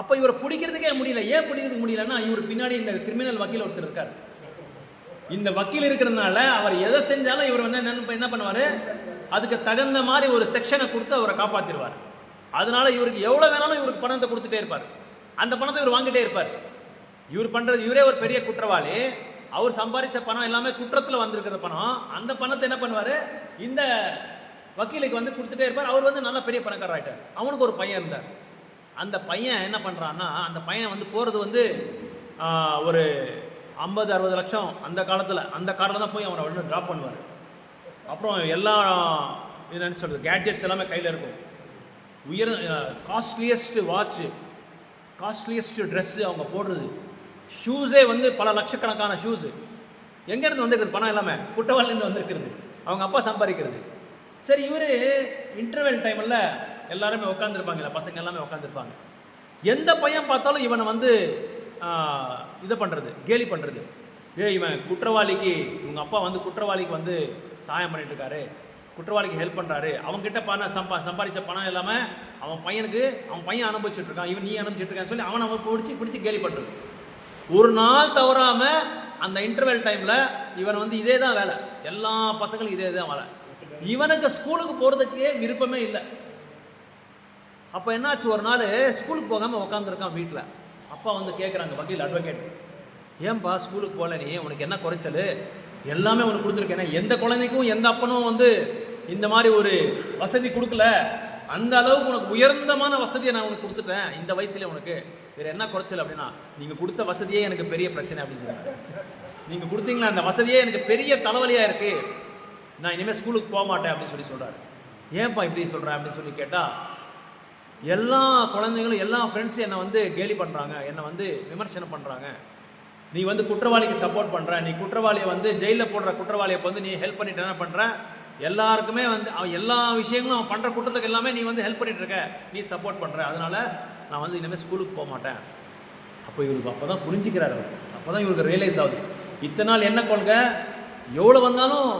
அப்போ இவரை பிடிக்கிறதுக்கே முடியல. ஏன் பிடிக்கிறதுக்கு முடியலன்னா, இவர் பின்னாடி இந்த கிரிமினல் வக்கீல் ஒருத்தர் இருக்கார். இந்த வக்கீல் இருக்கிறதுனால அவர் எதை செஞ்சாலும் இவர் வந்து என்ன பண்ணுவார், அதுக்கு தகுந்த மாதிரி ஒரு செக்ஷனை கொடுத்து அவரை காப்பாற்றிடுவார். அதனால இவருக்கு எவ்வளோ வேணாலும் இவருக்கு பணத்தை கொடுத்துட்டே இருப்பார். அந்த பணத்தை இவர் வாங்கிட்டே இருப்பார். இவரே ஒரு பெரிய குற்றவாளி. அவர் சம்பாதிச்ச பணம் எல்லாமே குற்றத்தில் வந்திருக்கிற பணம். அந்த பணத்தை என்ன பண்ணுவார், இந்த வக்கீலுக்கு வந்து கொடுத்துட்டே இருப்பார். அவர் வந்து நல்ல பெரிய பணக்காரர் ஆகிட்டார். அவனுக்கு ஒரு பையன் இருந்தார். அந்த பையன் என்ன பண்ணுறான்னா, அந்த பையனை வந்து போகிறது வந்து ஒரு 50-60 லட்சம் அந்த காரில் தான் போய் அவனை வந்து ட்ராப் பண்ணுவார். அப்புறம் எல்லா என்னென்னு சொல்கிறது, கேட்ஜெட்ஸ் எல்லாமே கையில் இருக்கும். காஸ்ட்லியஸ்ட் வாட்ச்சு, காஸ்ட்லியஸ்ட் ட்ரெஸ்ஸு அவங்க போடுறது, ஷூஸே வந்து பல லட்சக்கணக்கான ஷூஸு. எங்கேருந்து வந்துருக்குது பணம் எல்லாமே? குற்றவாளிலேருந்து வந்துருக்கிறது, அவங்க அப்பா சம்பாதிக்கிறது. சரி, இவர் இன்டர்வெல் டைமில் எல்லாருமே உட்காந்துருப்பாங்க, பசங்க எல்லாமே உட்காந்துருப்பாங்க. எந்த பையன் பார்த்தாலும் இவனை வந்து இதை பண்ணுறது, கேலி பண்ணுறது. இவன் குற்றவாளிக்கு, உங்கள் அப்பா வந்து குற்றவாளிக்கு வந்து சாயம் பண்ணிட்டு இருக்காரு, குற்றவாளிக்கு ஹெல்ப் பண்ணுறாரு, அவங்ககிட்ட பணம் சம்பாதிச்ச பணம் இல்லாமல் அவன் பையன் அனுபவிச்சுட்டு இருக்கான், இவன் நீ அனுபவிச்சுட்டு இருக்கான்னு சொல்லி அவன் பிடிச்சி கேலி பண்ணுறது. ஒரு நாள் தவறாமல் அந்த இன்டர்வெல் டைமில் இவன் வந்து இதே தான் வேலை, எல்லா பசங்களும் இதே தான் வேலை. இவனுக்கு ஸ்கூலுக்கு போகிறதுக்கே விருப்பமே இல்லை. அப்போ என்னாச்சு, ஒரு நாள் ஸ்கூலுக்கு போகாமல் உட்காந்துருக்கான் வீட்டில். அப்பா வந்து கேட்குறாங்க, வக்கீல் அட்வொகேட், ஏன்பா ஸ்கூலுக்கு போகல, நீ உனக்கு என்ன குறைச்சல், எல்லாமே உனக்கு கொடுத்துருக்கேன், எந்த குழந்தைக்கும் எந்த அப்பனும் வந்து இந்த மாதிரி ஒரு வசதி கொடுக்கல, அந்த அளவுக்கு உனக்கு உயர்ந்தமான வசதியை நான் உனக்கு கொடுத்துட்டேன் இந்த வயசுல, உனக்கு வேறு என்ன குறைச்சல் அப்படின்னா, நீங்கள் கொடுத்த வசதியே எனக்கு பெரிய பிரச்சனை அப்படின்னு சொல்லுவாங்க. நீங்கள் கொடுத்தீங்களா அந்த வசதியே எனக்கு பெரிய தலைவலியாக இருக்குது, நான் இனிமேல் ஸ்கூலுக்கு போக மாட்டேன் அப்படின்னு சொல்லி சொல்கிறாரு. ஏன்பா இப்படி சொல்கிறேன் அப்படின்னு சொல்லி கேட்டால், எல்லா குழந்தைங்களும் எல்லா ஃப்ரெண்ட்ஸும் என்னை வந்து கேலி பண்ணுறாங்க, என்னை வந்து விமர்சனம் பண்ணுறாங்க, நீ வந்து குற்றவாளிக்கு சப்போர்ட் பண்ணுற, நீ குற்றவாளியை வந்து ஜெயிலில் போடுற குற்றவாளியை வந்து நீ ஹெல்ப் பண்ணிட்டு என்ன பண்ணுற, எல்லாருக்குமே வந்து அவன் எல்லா விஷயங்களும் அவன் பண்ணுற குற்றத்துக்கு எல்லாமே நீ வந்து ஹெல்ப் பண்ணிட்டு இருக்க, நீ சப்போர்ட் பண்ணுற, அதனால் நான் வந்து இனிமேல் ஸ்கூலுக்கு போக மாட்டேன். அப்போ இவருக்கு அப்போ தான் புரிஞ்சுக்கிறாரு, அப்போ தான் இவருக்கு ரியலைஸ் ஆகுது, இத்தனை நாள் என்ன கொள்கை, எவ்வளோ வந்தாலும்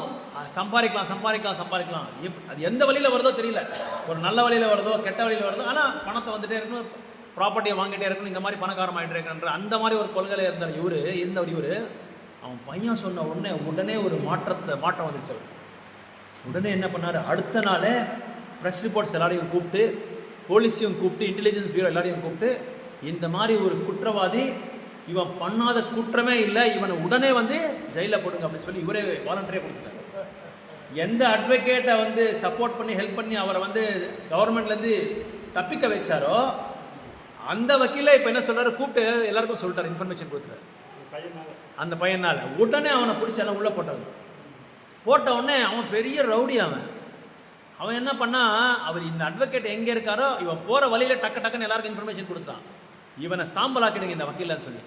சம்பாதிக்கலாம், அது எந்த வழியில் வருதோ தெரியல, ஒரு நல்ல வழியில் வருதோ கெட்ட வழியில் வருதோ, ஆனால் பணத்தை வந்துட்டே இருக்கணும், ப்ராப்பர்ட்டியை வாங்கிட்டே இருக்கணும், இந்த மாதிரி பணக்காரம் ஆகிட்டே இருக்கன்ற அந்த மாதிரி ஒரு கொள்கையில் இருந்தார் இவர். அவன் பையன் சொன்ன உடனே ஒரு மாற்றம் வந்துருச்சு. அவர் உடனே என்ன பண்ணார், அடுத்த நாள் ப்ரெஸ் ரிப்போர்ட்ஸ் எல்லாரையும் கூப்பிட்டு, போலீஸையும் கூப்பிட்டு, இன்டெலிஜென்ஸ் பியூரோ எல்லாரையும் கூப்பிட்டு, இந்த மாதிரி ஒரு குற்றவாளி, இவன் பண்ணாத குற்றமே இல்லை, இவனை உடனே வந்து ஜெயிலில் போடுங்க அப்படின்னு சொல்லி இவரே வாலண்டரியாக கொடுத்துட்டார். எந்த அட்வொகேட்டை வந்து சப்போர்ட் பண்ணி ஹெல்ப் பண்ணி அவரை வந்து கவர்மெண்ட்லேருந்து தப்பிக்க வச்சாரோ அந்த வக்கீல இப்போ என்ன சொல்கிறாரு, கூப்பிட்டு எல்லாருக்கும் சொல்லிட்டார், இன்ஃபர்மேஷன் கொடுத்துட்டார். அந்த பையனால் உடனே அவனை பிடிச்சி எல்லாம் உள்ளே போட்ட உடனே அவன் பெரிய ரவுடி. அவன் என்ன பண்ணா, அவர் இந்த அட்வொகேட் எங்கே இருக்காரோ இவன் போகிற வழியில் டக்குன்னு எல்லாருக்கும் இன்ஃபர்மேஷன் கொடுத்தான், இவனை சாம்பல் ஆக்கிடுங்க இந்த வக்கீலன்னு சொல்லி.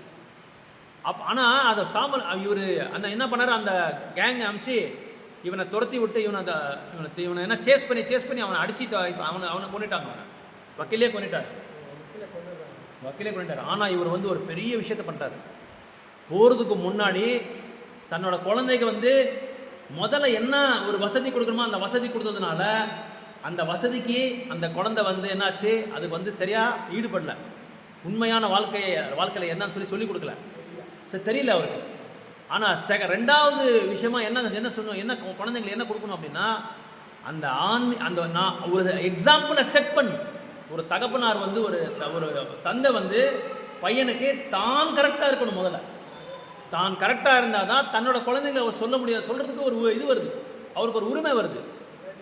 ஆனால் அதை சாம்பல் இவர் அந்த என்ன பண்ணார், அந்த கேங் அனுப்பிச்சு இவனை துரத்தி விட்டு இவனை என்ன சேஸ் பண்ணி அவனை அடிச்சு அவனை கொண்டுட்டாங்க, வக்கீலே கொண்டுட்டார். ஆனால் இவர் வந்து ஒரு பெரிய விஷயத்த பண்ணிட்டார். போகிறதுக்கு முன்னாடி தன்னோட குழந்தைக்கு வந்து முதல்ல என்ன ஒரு வசதி கொடுக்கணுமோ அந்த வசதி கொடுத்ததுனால அந்த வசதிக்கு அந்த குழந்தை வந்து என்னாச்சு, அதுக்கு வந்து சரியாக ஈடுபடல, உண்மையான வாழ்க்கையில் என்னன்னு சொல்லி கொடுக்கல, தெரியல அவருக்கு. ஆனால் ரெண்டாவது விஷயமா என்ன சொன்னோம், என்ன குழந்தைங்களுக்கு என்ன கொடுக்கணும் அப்படின்னா, அந்த நான் ஒரு எக்ஸாம்பிளை செட் பண்ணி, ஒரு தகப்பனார் வந்து ஒரு தந்தை வந்து பையனுக்கு தான் கரெக்டாக இருக்கணும், முதல்ல தான் கரெக்டாக இருந்தால் தான் தன்னோட குழந்தைங்களை அவர் சொல்கிறதுக்கு ஒரு இது வருது, அவருக்கு ஒரு உரிமை வருது.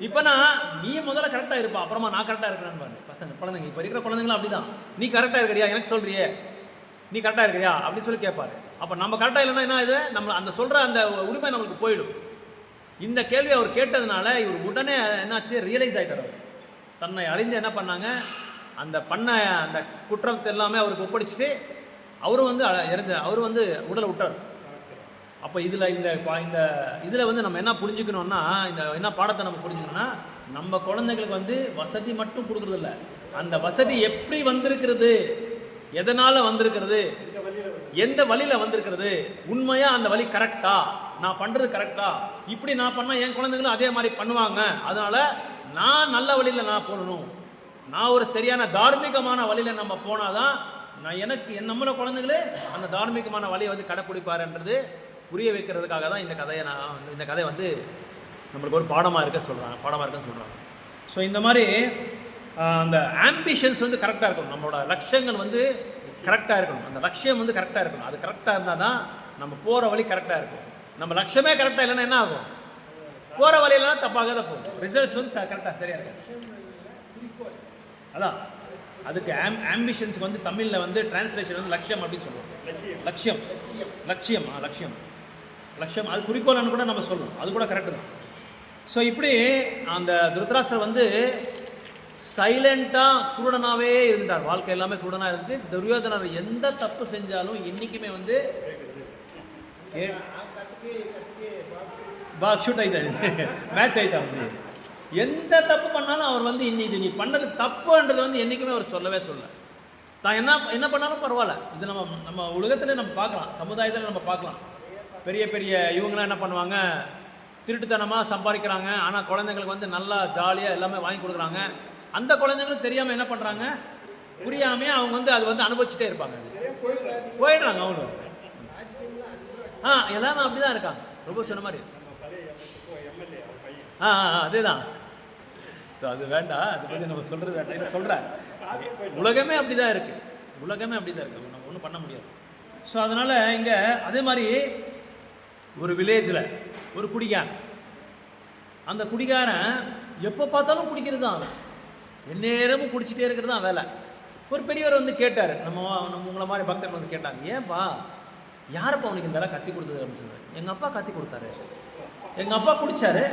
இப்போனா நீ முதல்ல கரெக்டாக இருப்பா, அப்புறமா நான் கரெக்டாக இருக்கிறேன்னு பாருங்க குழந்தைங்க. இப்போ இருக்கிற குழந்தைங்களும் அப்படி தான், நீ கரெக்டாக இருக்கிறியா எனக்கு சொல்கிறியே, நீ கரெக்டாக இருக்கிறியா அப்படின்னு சொல்லி கேட்பாரு. அப்போ நம்ம கரெக்டாக இல்லைன்னா என்ன, இது நம்ம அந்த சொல்கிற அந்த உரிமை நம்மளுக்கு போயிடும். இந்த கேள்வி அவர் கேட்டதுனால இவர் உடனே என்னாச்சு, ரியலைஸ் ஆகிட்டார். அவர் தன்னை அறிந்து என்ன பண்ணாங்க, அந்த குற்றத்தை எல்லாமே அவருக்கு ஒப்படைச்சிட்டு அவரும் வந்து அவர் வந்து உடலை விட்டார். அப்போ இதில் வந்து நம்ம என்ன புரிஞ்சுக்கணும்னா, என்ன பாடத்தை நம்ம புரிஞ்சுக்கணும்னா, நம்ம குழந்தைங்களுக்கு வந்து வசதி மட்டும் கொடுக்குறதில்ல, அந்த வசதி எப்படி வந்திருக்கிறது, எதனால் வந்திருக்கிறது, எந்த வழியில் வந்திருக்கிறது, உண்மையாக அந்த வழி கரெக்டா, நான் பண்ணுறது கரெக்டா, இப்படி நான் பண்ணால் என் குழந்தைங்களும் அதே மாதிரி பண்ணுவாங்க, அதனால் நான் நல்ல வழியில் நான் போகணும், நான் ஒரு சரியான தார்மீகமான வழியில் நம்ம போனாதான் நம்மளோட குழந்தைங்களே அந்த தார்மீகமான வழியை வந்து கடைப்பிடிப்பாருன்றது புரிய வைக்கிறதுக்காக தான் இந்த கதை வந்து நம்மளுக்கு ஒரு பாடமாக இருக்குன்னு சொல்கிறாங்க. ஸோ இந்த மாதிரி அந்த ஆம்பிஷன்ஸ் வந்து கரெக்டாக இருக்கணும், நம்மளோட லட்சியங்கள் வந்து கரெக்டாக இருக்கணும், அந்த லட்சியம் வந்து கரெக்டாக இருக்கணும். அது கரெக்டாக இருந்தால் தான் நம்ம போகிற வழி கரெக்டாக இருக்கும். நம்ம லட்சியமே கரெக்டாக இல்லைன்னா என்ன ஆகும், போகிற வழியிலாம் தப்பாக தான் போகும், ரிசல்ட்ஸ் வந்து கரெக்டாக சரியாக இருக்கும். அதான் அதுக்கு ஆம்பிஷன்ஸ்க்கு வந்து தமிழில் வந்து டிரான்ஸ்லேஷன் வந்து லட்சியம் அப்படின்னு சொல்லுவோம். லட்சியம் அது குறிக்கோள்னு கூட நம்ம சொல்லணும், அது கூட கரெக்டு தான். ஸோ இப்படி அந்த திருதராஷ்டிரர் வந்து சைலண்டாக குருடனாகவே இருந்தார், வாழ்க்கை எல்லாமே குருடனாக இருந்துட்டு, துரியோதனர் எந்த தப்பு செஞ்சாலும் என்றைக்குமே வந்து ஷூட் ஆயிட்டாரு, மேட்ச் ஆயிட்டா வந்து எந்த தப்பு பண்ணாலும் அவர் வந்து இது நீ பண்ணது தப்புன்றது வந்து என்றைக்குமே அவர் சொல்லவே சொல்ல. தான் என்ன பண்ணாலும் பரவாயில்ல. இது நம்ம உலகத்தில் நம்ம பார்க்கலாம், சமுதாயத்தில் நம்ம பார்க்கலாம். பெரிய பெரிய இவங்களாம் என்ன பண்ணுவாங்க, திருட்டுத்தனமாக சம்பாதிக்கிறாங்க, ஆனால் குழந்தைங்களுக்கு வந்து நல்லா ஜாலியாக எல்லாமே வாங்கி கொடுக்குறாங்க. அந்த குழந்தைங்களும் தெரியாமல் என்ன பண்ணுறாங்க, புரியாமே அவங்க வந்து அது வந்து அனுபவிச்சுட்டே இருப்பாங்க, போயிடுறாங்க அவங்களும். எல்லாமே அப்படி தான் இருக்காங்க. ரொம்ப சொன்ன மாதிரி அதே தான். ஸோ அது வேண்டாம், அது பற்றி நம்ம சொல்கிறது வேண்டாம். இல்லை சொல்கிறேன், உலகமே அப்படி தான் இருக்குது, உலகமே அப்படி தான் இருக்குது, நம்ம ஒன்றும் பண்ண முடியாது. ஸோ அதனால் இங்கே அதே மாதிரி ஒரு வில்லேஜில் ஒரு குடிகாரன், அந்த குடிகாரன் எப்போ பார்த்தாலும் குடிக்கிறது தான், எந்நேரமும் குடிச்சிட்டே இருக்கிறது தான் வேலை. ஒரு பெரியவர் வந்து கேட்டார், நம்ம உங்களை மாதிரி பக்தர்கள் வந்து கேட்டாங்க, ஏன்பா யாரப்பா உனக்கு இந்த வேலை கத்தி கொடுத்தது அப்படின்னு சொல்லுவார். எங்கள் அப்பா கத்தி கொடுத்தாரு, எங்கள் அப்பா குடித்தாரு,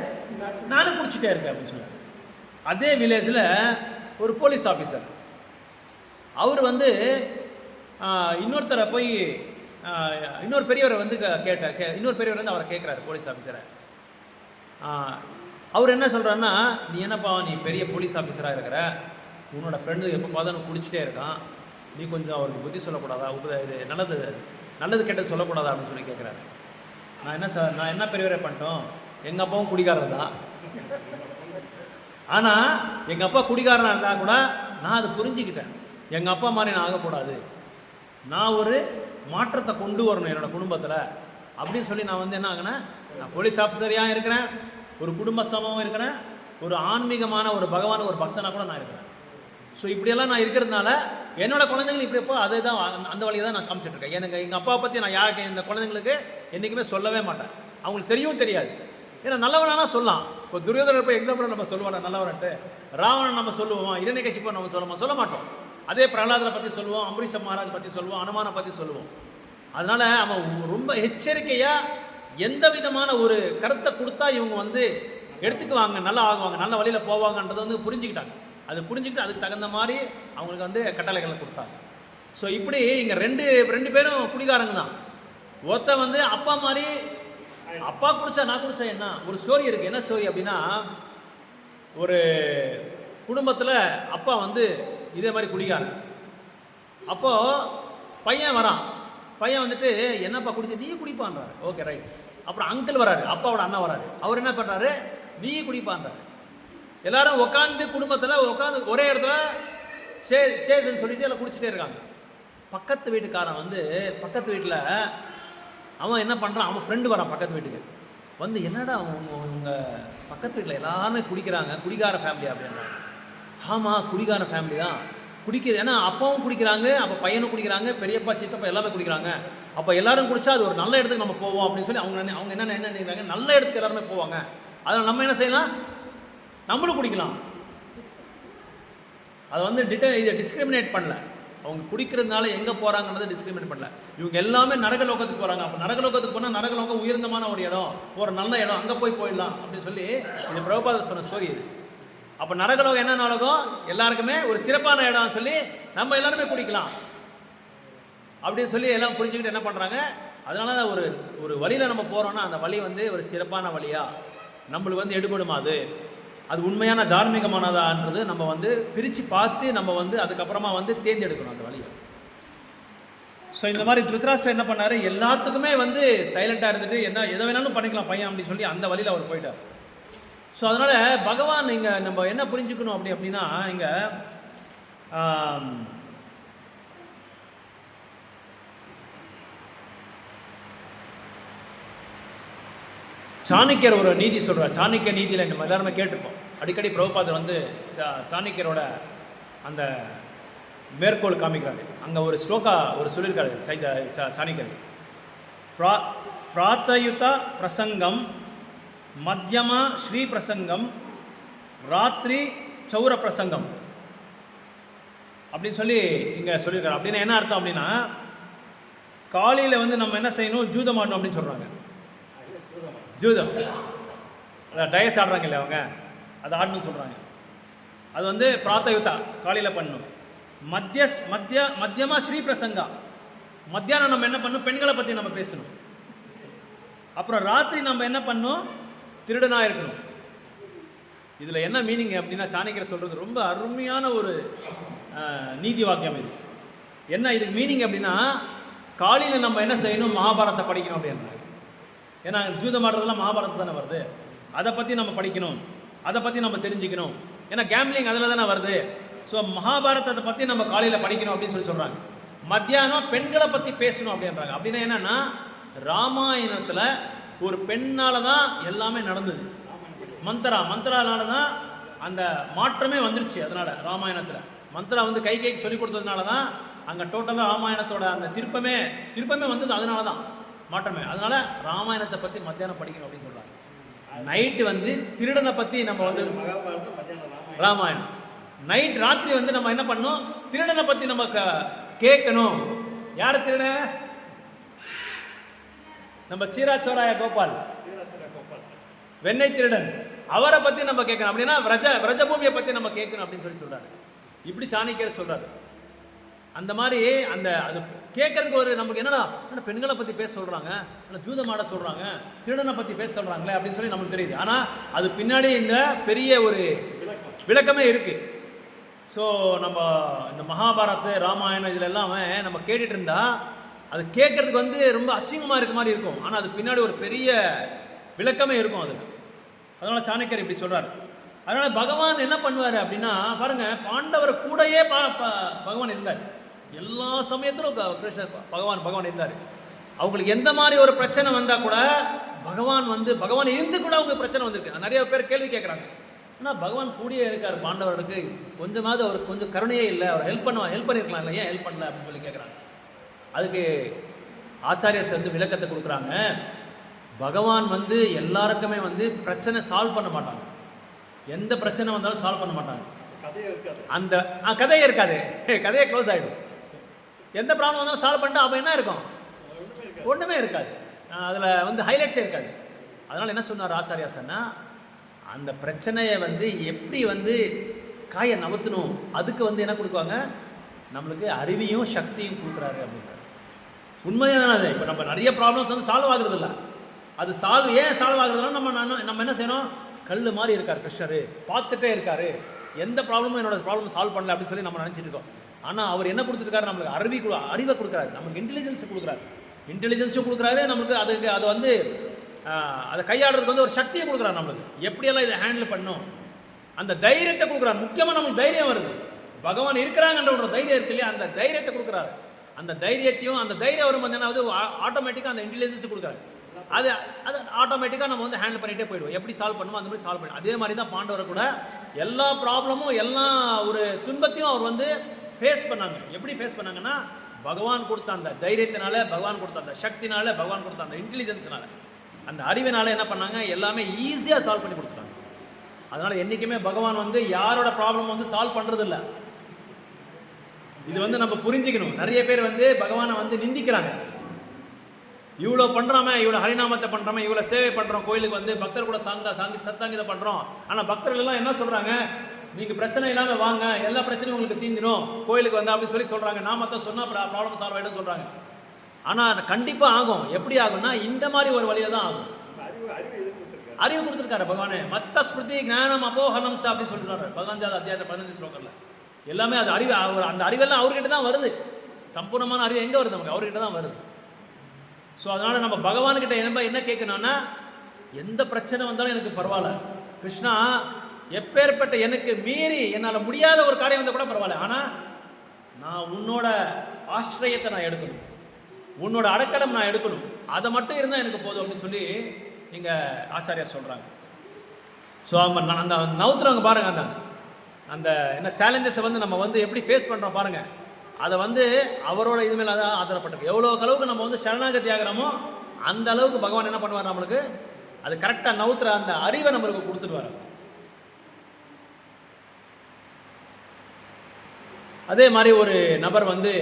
நானும் குடிச்சிட்டே இருக்கேன் அப்படின்னு சொல்லுவார். அதே வில்லேஜில் ஒரு போலீஸ் ஆஃபீஸர், அவர் வந்து இன்னொருத்தரை போய் இன்னொரு பெரியவரை வந்து இன்னொரு பெரியவர் வந்து அவரை கேட்குறாரு, போலீஸ் ஆஃபீஸரை. அவர் என்ன சொல்கிறாருன்னா, நீ என்னப்பா நீ பெரிய போலீஸ் ஆஃபீஸராக இருக்கிற, உன்னோட ஃப்ரெண்டு எப்போ பார்த்தாலும் குடிச்சிட்டே இருக்கான், நீ கொஞ்சம் அவருக்கு புத்தி சொல்லக்கூடாதா, இது நல்லது கெட்டது சொல்லக்கூடாதா அப்படின்னு சொல்லி கேட்குறாரு. நான் என்ன பெரியவரே பண்ணிட்டோம், எங்கள் அப்பாவும் குடிகாரர் தான், ஆனால் எங்கள் அப்பா குடிகாரனாக இருந்தால் கூட நான் அதை புரிஞ்சுக்கிட்டேன், எங்கள் அப்பா மாதிரி நான் ஆகக்கூடாது, நான் ஒரு மாற்றத்தை கொண்டு வரணும் என்னோடய குடும்பத்தில் அப்படின்னு சொல்லி நான் வந்து என்ன ஆகினேன், நான் போலீஸ் ஆஃபீஸரையாக இருக்கிறேன், ஒரு குடும்ப சமமாக இருக்கிறேன், ஒரு ஆன்மீகமான ஒரு பகவான் ஒரு பக்தனாக கூட நான் இருக்கிறேன். ஸோ இப்படியெல்லாம் நான் இருக்கிறதுனால என்னோட குழந்தைங்களுக்கு இப்படி எப்போ அதே தான் அந்த வழியை தான் நான் காமிச்சிட்ருக்கேன். எனக்கு எங்கள் அப்பாவை பற்றி நான் யாருக்கு இந்த குழந்தைங்களுக்கு என்றைக்குமே சொல்லவே மாட்டேன், அவங்களுக்கு தெரியவும் தெரியாது. ஏன்னா நல்லவனானா சொல்லலாம், இப்போ துரியோதனர் போய் எக்ஸாம்பிள் நம்ம சொல்லுவோம் நல்லவன்ட்டு, ராவணன் நம்ம சொல்லுவோம், இரண்யகசிப்பை நம்ம சொல்ல மாட்டோம். அதே பிரகலாதரை பற்றி சொல்லுவோம், அம்பரீஷ மகாராஜ் பற்றி சொல்லுவோம், அனுமானை பற்றி சொல்லுவோம். அதனால் அவன் ரொம்ப எச்சரிக்கையாக எந்த விதமான ஒரு கருத்தை கொடுத்தா இவங்க வந்து எடுத்துக்குவாங்க, நல்லா ஆகுவாங்க, நல்ல வழியில் போவாங்கன்றதை வந்து புரிஞ்சுக்கிட்டாங்க. அது புரிஞ்சுக்கிட்டு அதுக்கு தகுந்த மாதிரி அவங்களுக்கு வந்து கட்டளைகளை கொடுத்தாங்க. ஸோ இப்படி இங்கே ரெண்டு பேரும் குடிகாரங்க தான். ஒருத்த வந்து அப்பா மாதிரி, அப்பா குடிச்சா நான் குடிச்சா என்ன, ஒரு ஸ்டோரி இருக்குது. என்ன ஸ்டோரி அப்படின்னா, ஒரு குடும்பத்தில் அப்பா வந்து இதே மாதிரி குடிகாரன். அப்போது பையன் வரான், பையன் வந்துட்டு என்னப்பா குடிச்சு, நீ குடிப்பான்றாரு. Okay right. அப்புறம் அங்கிள் வராரு, அப்பாவோட அண்ணன் வராரு, அவர் என்ன பண்ணுறாரு, நீ குடிப்பான்றாரு. எல்லாரும் உட்காந்து குடும்பத்தில் உட்காந்து ஒரே இடத்துல சேஸ்ன்னு சொல்லிட்டு எல்லாம் குடிச்சிட்டே இருக்காங்க. பக்கத்து வீட்டுக்காரன் வந்து பக்கத்து வீட்டில் அவன் என்ன பண்ணுறான், அவன் ஃப்ரெண்டு வரான் பக்கத்து வீட்டுக்கு வந்து, என்னடா அவங்க பக்கத்து வீட்டில் எல்லாருமே குடிக்கிறாங்க, குடிகார ஃபேமிலி அப்படின்றாங்க. ஆமாம் குடிகார ஃபேமிலி தான் குடிக்கிறது, ஏன்னா அப்பாவும் குடிக்கிறாங்க, அப்போ பையனும் குடிக்கிறாங்க, பெரியப்பா சித்தப்பா எல்லாமே குடிக்கிறாங்க, அப்போ எல்லாரும் குடிச்சா அது ஒரு நல்ல இடத்துக்கு நம்ம போவோம் அப்படின்னு சொல்லி அவங்க என்ன நினைக்கிறாங்க, நல்ல இடத்துக்கு எல்லாருமே போவாங்க, அதில் நம்ம என்ன செய்யலாம், நம்மளும் குடிக்கலாம். அதை வந்து இதை டிஸ்கிரிமினேட் பண்ணல, அவங்க குடிக்கிறதுனால எங்கே போகிறாங்கன்றதை டிஸ்கிரிமினேட் பண்ணல. இவங்க எல்லாமே நரகலோகத்துக்கு போகிறாங்க, அப்போ நரகலோகத்துக்கு போனால் நரகலோகம் உயர்ந்தமான ஒரு இடம், ஒரு நல்ல இடம், அங்கே போயிடலாம் அப்படின்னு சொல்லி இந்த பிரபுபாதர் சொன்ன ஸ்டோரி இது. அப்போ நரகலோகம் என்ன நரகம், எல்லாருக்குமே ஒரு சிறப்பான இடம் சொல்லி நம்ம எல்லாருமே குடிக்கலாம் அப்படின்னு சொல்லி எல்லாம் புரிஞ்சுக்கிட்டு என்ன பண்ணுறாங்க. அதனால தான் ஒரு வழியில் நம்ம போகிறோன்னா அந்த வழி வந்து ஒரு சிறப்பான வழியாக நம்மளுக்கு வந்து எடுபடுமா, அது உண்மையான தார்மீகமானதான்றது நம்ம வந்து பிரித்து பார்த்து நம்ம வந்து அதுக்கப்புறமா வந்து தேர்ந்தெடுக்கணும் அந்த வழியை. ஸோ இந்த மாதிரி திருதராஷ்டிரர் என்ன பண்ணார், எல்லாத்துக்குமே வந்து சைலண்ட்டாக இருந்துட்டு எதை வேணாலும் பண்ணிக்கலாம் பையன் அப்படின்னு சொல்லி அந்த வழியில் அவர் போயிட்டார். ஸோ அதனால் பகவான் இங்கே நம்ம என்ன புரிஞ்சுக்கணும் அப்படின்னா, இங்கே சாணக்கியர் ஒரு நீதி சொல்கிறார். சாணக்கிய நீதியில் நம்ம எல்லாருமே கேட்டிருப்போம், அடிக்கடி பிரபுபாதர் வந்து சாணக்கியரோட அந்த மேற்கோள் காமிக்கிறாரு. அங்கே ஒரு ஸ்லோகா சொல்லியிருக்காரு சாணக்கியர், பிராத்தயுத பிரசங்கம், மத்தியமா ஸ்ரீ பிரசங்கம், ராத்திரி சௌர பிரசங்கம் அப்படின்னு சொல்லி இங்கே சொல்லியிருக்காரு. அப்படின்னா என்ன அர்த்தம் அப்படின்னா, காலையில் வந்து நம்ம என்ன செய்யணும், ஜூதம் ஆடணும் அப்படின்னு சொல்கிறாங்க. ஜூதம் அதான் டயஸ் ஆடுறாங்க இல்லை அவங்க, அதை ஆடணும்னு சொல்கிறாங்க. அது வந்து பிராத்தயுதா காலையில் பண்ணணும். மத்தியமா ஸ்ரீ பிரசங்கா, மத்தியானம் நம்ம என்ன பண்ணணும், பெண்களை பற்றி நம்ம பேசணும். அப்புறம் ராத்திரி நம்ம என்ன பண்ணணும், திருடனாக இருக்கணும். இதில் என்ன மீனிங் அப்படின்னா சாணக்கியர் சொல்கிறது ரொம்ப அருமையான ஒரு நீதி வாக்கியம் இது. என்ன இதுக்கு மீனிங் அப்படின்னா, காலையில் நம்ம என்ன செய்யணும், மகாபாரதத்தை படிக்கணும் அப்படின்றாங்க. ஏன்னா ஜூதம் ஆடுறதுலாம் மகாபாரதம் தானே வருது, அதை பற்றி நம்ம படிக்கணும், அதை பற்றி நம்ம தெரிஞ்சுக்கணும். ஏன்னா கேம்லிங் அதில் தானே வருது. ஸோ மகாபாரதத்தை பற்றி நம்ம காலையில் படிக்கணும் அப்படின்னு சொல்லி சொல்கிறாங்க. மத்தியானம் பெண்களை பற்றி பேசணும் அப்படின்றாங்க. அப்படின்னா என்னன்னா, ராமாயணத்தில் ஒரு பெண்ணால் தான் எல்லாமே நடந்தது. மந்த்ரானால தான் அந்த மாற்றமே வந்துடுச்சு. அதனால் ராமாயணத்தில் மந்த்ரா வந்து கைகேயிக்கு சொல்லி கொடுத்ததுனால தான் அங்கே டோட்டலாக ராமாயணத்தோட அந்த திருப்பமே வந்தது. அதனால தான் மாற்றமே. அதனால் ராமாயணத்தை பற்றி மத்தியானம் படிக்கணும் அப்படின்னு சொல்கிறாங்க. நைட்டு வந்து திருடனை பற்றி நம்ம வந்து ராமாயணம், நைட் ராத்திரி வந்து நம்ம என்ன பண்ணணும், திருடனை பற்றி நம்ம கேட்கணும். யார் திருட? நம்ம சீராச்சோராய கோபால், வெண்ணெய் திருடன், அவரை பற்றி நம்ம கேட்கணும். அப்படின்னா விரஜபூமியை பற்றி நம்ம கேட்கணும் அப்படின்னு சொல்லி சொல்கிறாரு. இப்படி சாணக்கியர் சொல்கிறாரு. அந்த மாதிரி அந்த அது கேட்கறதுக்கு ஒரு நமக்கு என்னடா பெண்களை பற்றி பேச சொல்கிறாங்க, ஜூதம் ஆட சொல்கிறாங்க, திருடனை பற்றி பேச சொல்கிறாங்களே அப்படின்னு சொல்லி நமக்கு தெரியுது. ஆனால் அது பின்னாடி இந்த பெரிய ஒரு விளக்கமே இருக்குது. ஸோ நம்ம இந்த மகாபாரத ராமாயணம் இதில் எல்லாமே நம்ம கேட்டுட்டு இருந்தால் அது கேட்கறதுக்கு வந்து ரொம்ப அசிங்கமாக இருக்க மாதிரி இருக்கும். ஆனால் அது பின்னாடி ஒரு பெரிய விளக்கமே இருக்கும் அதில். அதனால் சாணக்கியர் இப்படி சொல்கிறார். அதனால் பகவான் என்ன பண்ணுவார் அப்படின்னா, பாருங்கள், பாண்டவர் கூடயே பகவான் இருந்தார். எல்லா சமயத்திலும் கிருஷ்ணர் பகவான் இருந்தார். அவங்களுக்கு எந்த மாதிரி ஒரு பிரச்சனை வந்தால் கூட பகவான் இருந்து கூட அவங்களுக்கு பிரச்சனை வந்திருக்கு. நிறைய பேர் கேள்வி கேட்குறாங்க, ஆனால் பகவான் கூடயே இருக்கார், பாண்டவருக்கு கொஞ்சமாவது அவருக்கு கொஞ்சம் கருணையே இல்லை, அவர் ஹெல்ப் பண்ணியிருக்கலாம் இல்லை, ஏன் ஹெல்ப் பண்ணல அப்படின்னு சொல்லி கேட்குறாங்க. அதுக்கு ஆச்சாரியர் வந்து விளக்கத்தை கொடுக்குறாங்க. பகவான் வந்து எல்லாருக்குமே வந்து பிரச்சனை சால்வ் பண்ண மாட்டாங்க. எந்த பிரச்சனை வந்தாலும் சால்வ் பண்ண மாட்டாங்க. அந்த கதையே இருக்காது, கதையே க்ளோஸ் ஆகிடும். எந்த ப்ராப்ளம் வந்தாலும் சால்வ் பண்ணிட்டு அப்போ என்ன இருக்கும், ஒன்றுமே இருக்காது. அதில் வந்து ஹைலைட்ஸே இருக்காது. அதனால் என்ன சொன்னார் ஆச்சாரியா சொன்னா, அந்த பிரச்சனையை வந்து எப்படி வந்து காயை நவத்தணும், அதுக்கு வந்து என்ன கொடுக்குவாங்க, நம்மளுக்கு அறிவையும் சக்தியும் கொடுக்குறாரு அப்படின்றாரு. உண்மையான அது. இப்போ நம்ம நிறைய ப்ராப்ளம்ஸ் வந்து சால்வ் ஆகுறது இல்லை. அது ஏன் சால்வ் ஆகுறதுனா நம்ம என்ன செய்யணும், கல் மாதிரி இருக்கார் கிருஷ்ணர், பார்த்துட்டே இருக்காரு, எந்த ப்ராப்ளமும் என்னோட ப்ராப்ளம் சால்வ் பண்ணல அப்படின்னு சொல்லி நம்ம நினச்சிட்டு இருக்கோம். ஆனால் அவர் என்ன கொடுத்துருக்காரு, நம்மளுக்கு அறிவை கொடுக்குறாரு, நமக்கு இன்டெலிஜென்ஸ் கொடுக்குறாரு, இன்டெலிஜென்ஸும் கொடுக்குறாரு நமக்கு. அதை வந்து அதை கையாடுறதுக்கு வந்து ஒரு சக்தியை கொடுக்குறாரு நம்மளுக்கு, எப்படியெல்லாம் இதை ஹேண்டில் பண்ணும், அந்த தைரியத்தை கொடுக்குறாரு. முக்கியமாக நமக்கு தைரியம் வருது, பகவான் இருக்கிறாங்கன்ற ஒரு தைரியம் இருக்கு இல்லையா, அந்த தைரியத்தை கொடுக்குறாரு. அந்த தைரியத்தையும் அந்த தைரியம் வரும்போது என்ன ஆகுது, ஆட்டோமேட்டிக்காக அந்த இன்டெலிஜென்ஸ் கொடுக்குறாரு. அது ஆட்டோமேட்டிக்காக நம்ம வந்து ஹேண்டில் பண்ணிகிட்டே போயிடுவோம். எப்படி சால்வ் பண்ணுமோ அந்த மாதிரி சால்வ் பண்ணுவோம். அதே மாதிரி தான் பாண்டவர் கூட எல்லா ப்ராப்ளமும் எல்லா ஒரு துன்பத்தையும் அவர் வந்து ஃபேஸ் பண்ணாங்க. எப்படி ஃபேஸ் பண்ணாங்கன்னா, பகவான் கொடுத்த அந்த தைரியத்தினால, பகவான் கொடுத்த அந்த சக்தினால, பகவான் கொடுத்த அந்த இன்டெலிஜென்ஸ்னால, அந்த அறிவினால என்ன பண்ணாங்க, எல்லாமே ஈஸியாக சால்வ் பண்ணி கொடுத்துட்டாங்க. அதனால் என்றைக்குமே பகவான் வந்து யாரோட ப்ராப்ளம் வந்து சால்வ் பண்ணுறது இல்லை. இது வந்து நம்ம புரிஞ்சுக்கணும். நிறைய பேர் வந்து பகவானை வந்து நிந்திக்கிறாங்க. இவ்வளோ பண்ணுறோமே, இவ்வளோ ஹரிநாமத்தை பண்ணுறோமே, இவ்வளோ சேவை பண்ணுறோம், கோயிலுக்கு வந்து பக்தர் கூட சத்சாங்கத்தை பண்ணுறோம். ஆனால் பக்தர்கள் எல்லாம் என்ன சொல்கிறாங்க, நீங்கள் பிரச்சனை இல்லாமல் வாங்க, எல்லா பிரச்சனையும் உங்களுக்கு தீந்திடும் கோயிலுக்கு வந்தா அப்படின்னு சொல்லி சொல்கிறாங்க. நாமத்தை சொன்னால் ப்ராப்ளம் சால்வ் ஆகிடும் சொல்கிறாங்க. ஆனால் கண்டிப்பாக ஆகும். எப்படி ஆகும்னா, இந்த மாதிரி ஒரு வழியில் தான் ஆகும். அறிவு கொடுத்துருக்காரு பகவானே. மத்த ஸ்மிருதி ஞானம் அப்போஹனம் அப்படின்னு சொல்லிட்டு 15வது அத்தியாயத்தில் 15 ஸ்லோகத்தில் எல்லாமே அது அறிவு. அந்த அறிவெல்லாம் அவர்கிட்ட தான் வருது. சம்பூர்ணமான அறிவு எங்கே வருது, நமக்கு அவர்கிட்ட தான் வருது. ஸோ அதனால் நம்ம பகவான்கிட்ட என்ன கேட்கணும்னா, எந்த பிரச்சனை வந்தாலும் எனக்கு பரவாயில்ல கிருஷ்ணா, எப்பேற்பட்ட எனக்கு மீறி என்னால் முடியாத ஒரு காரியம் வந்தால் கூட பரவாயில்ல, ஆனால் நான் உன்னோட ஆசிரியத்தை நான் எடுக்கணும், உன்னோட அடக்கலம் நான் எடுக்கணும், அதை மட்டும் இருந்தால் எனக்கு போதும் அப்படின்னு சொல்லி நீங்கள் ஆச்சாரியார் சொல்கிறாங்க. ஸோ அந்த நவுத்துறவங்க பாருங்கள், அந்த என்ன சேலஞ்சஸை வந்து நம்ம வந்து எப்படி ஃபேஸ் பண்ணுறோம் பாருங்கள். அதை வந்து அவரோட இது மேலே தான் ஆதரப்பட்டிருக்கு. எவ்வளோ அளவுக்கு நம்ம வந்து சரணாகதி ஆகிறோமோ அந்த அளவுக்கு பகவான் என்ன பண்ணுவார், நம்மளுக்கு அது கரெக்டாக நவுத்துற அந்த அறிவை நம்மளுக்கு கொடுத்துடுவார். அதே மாதிரி ஒரு நபர் வந்து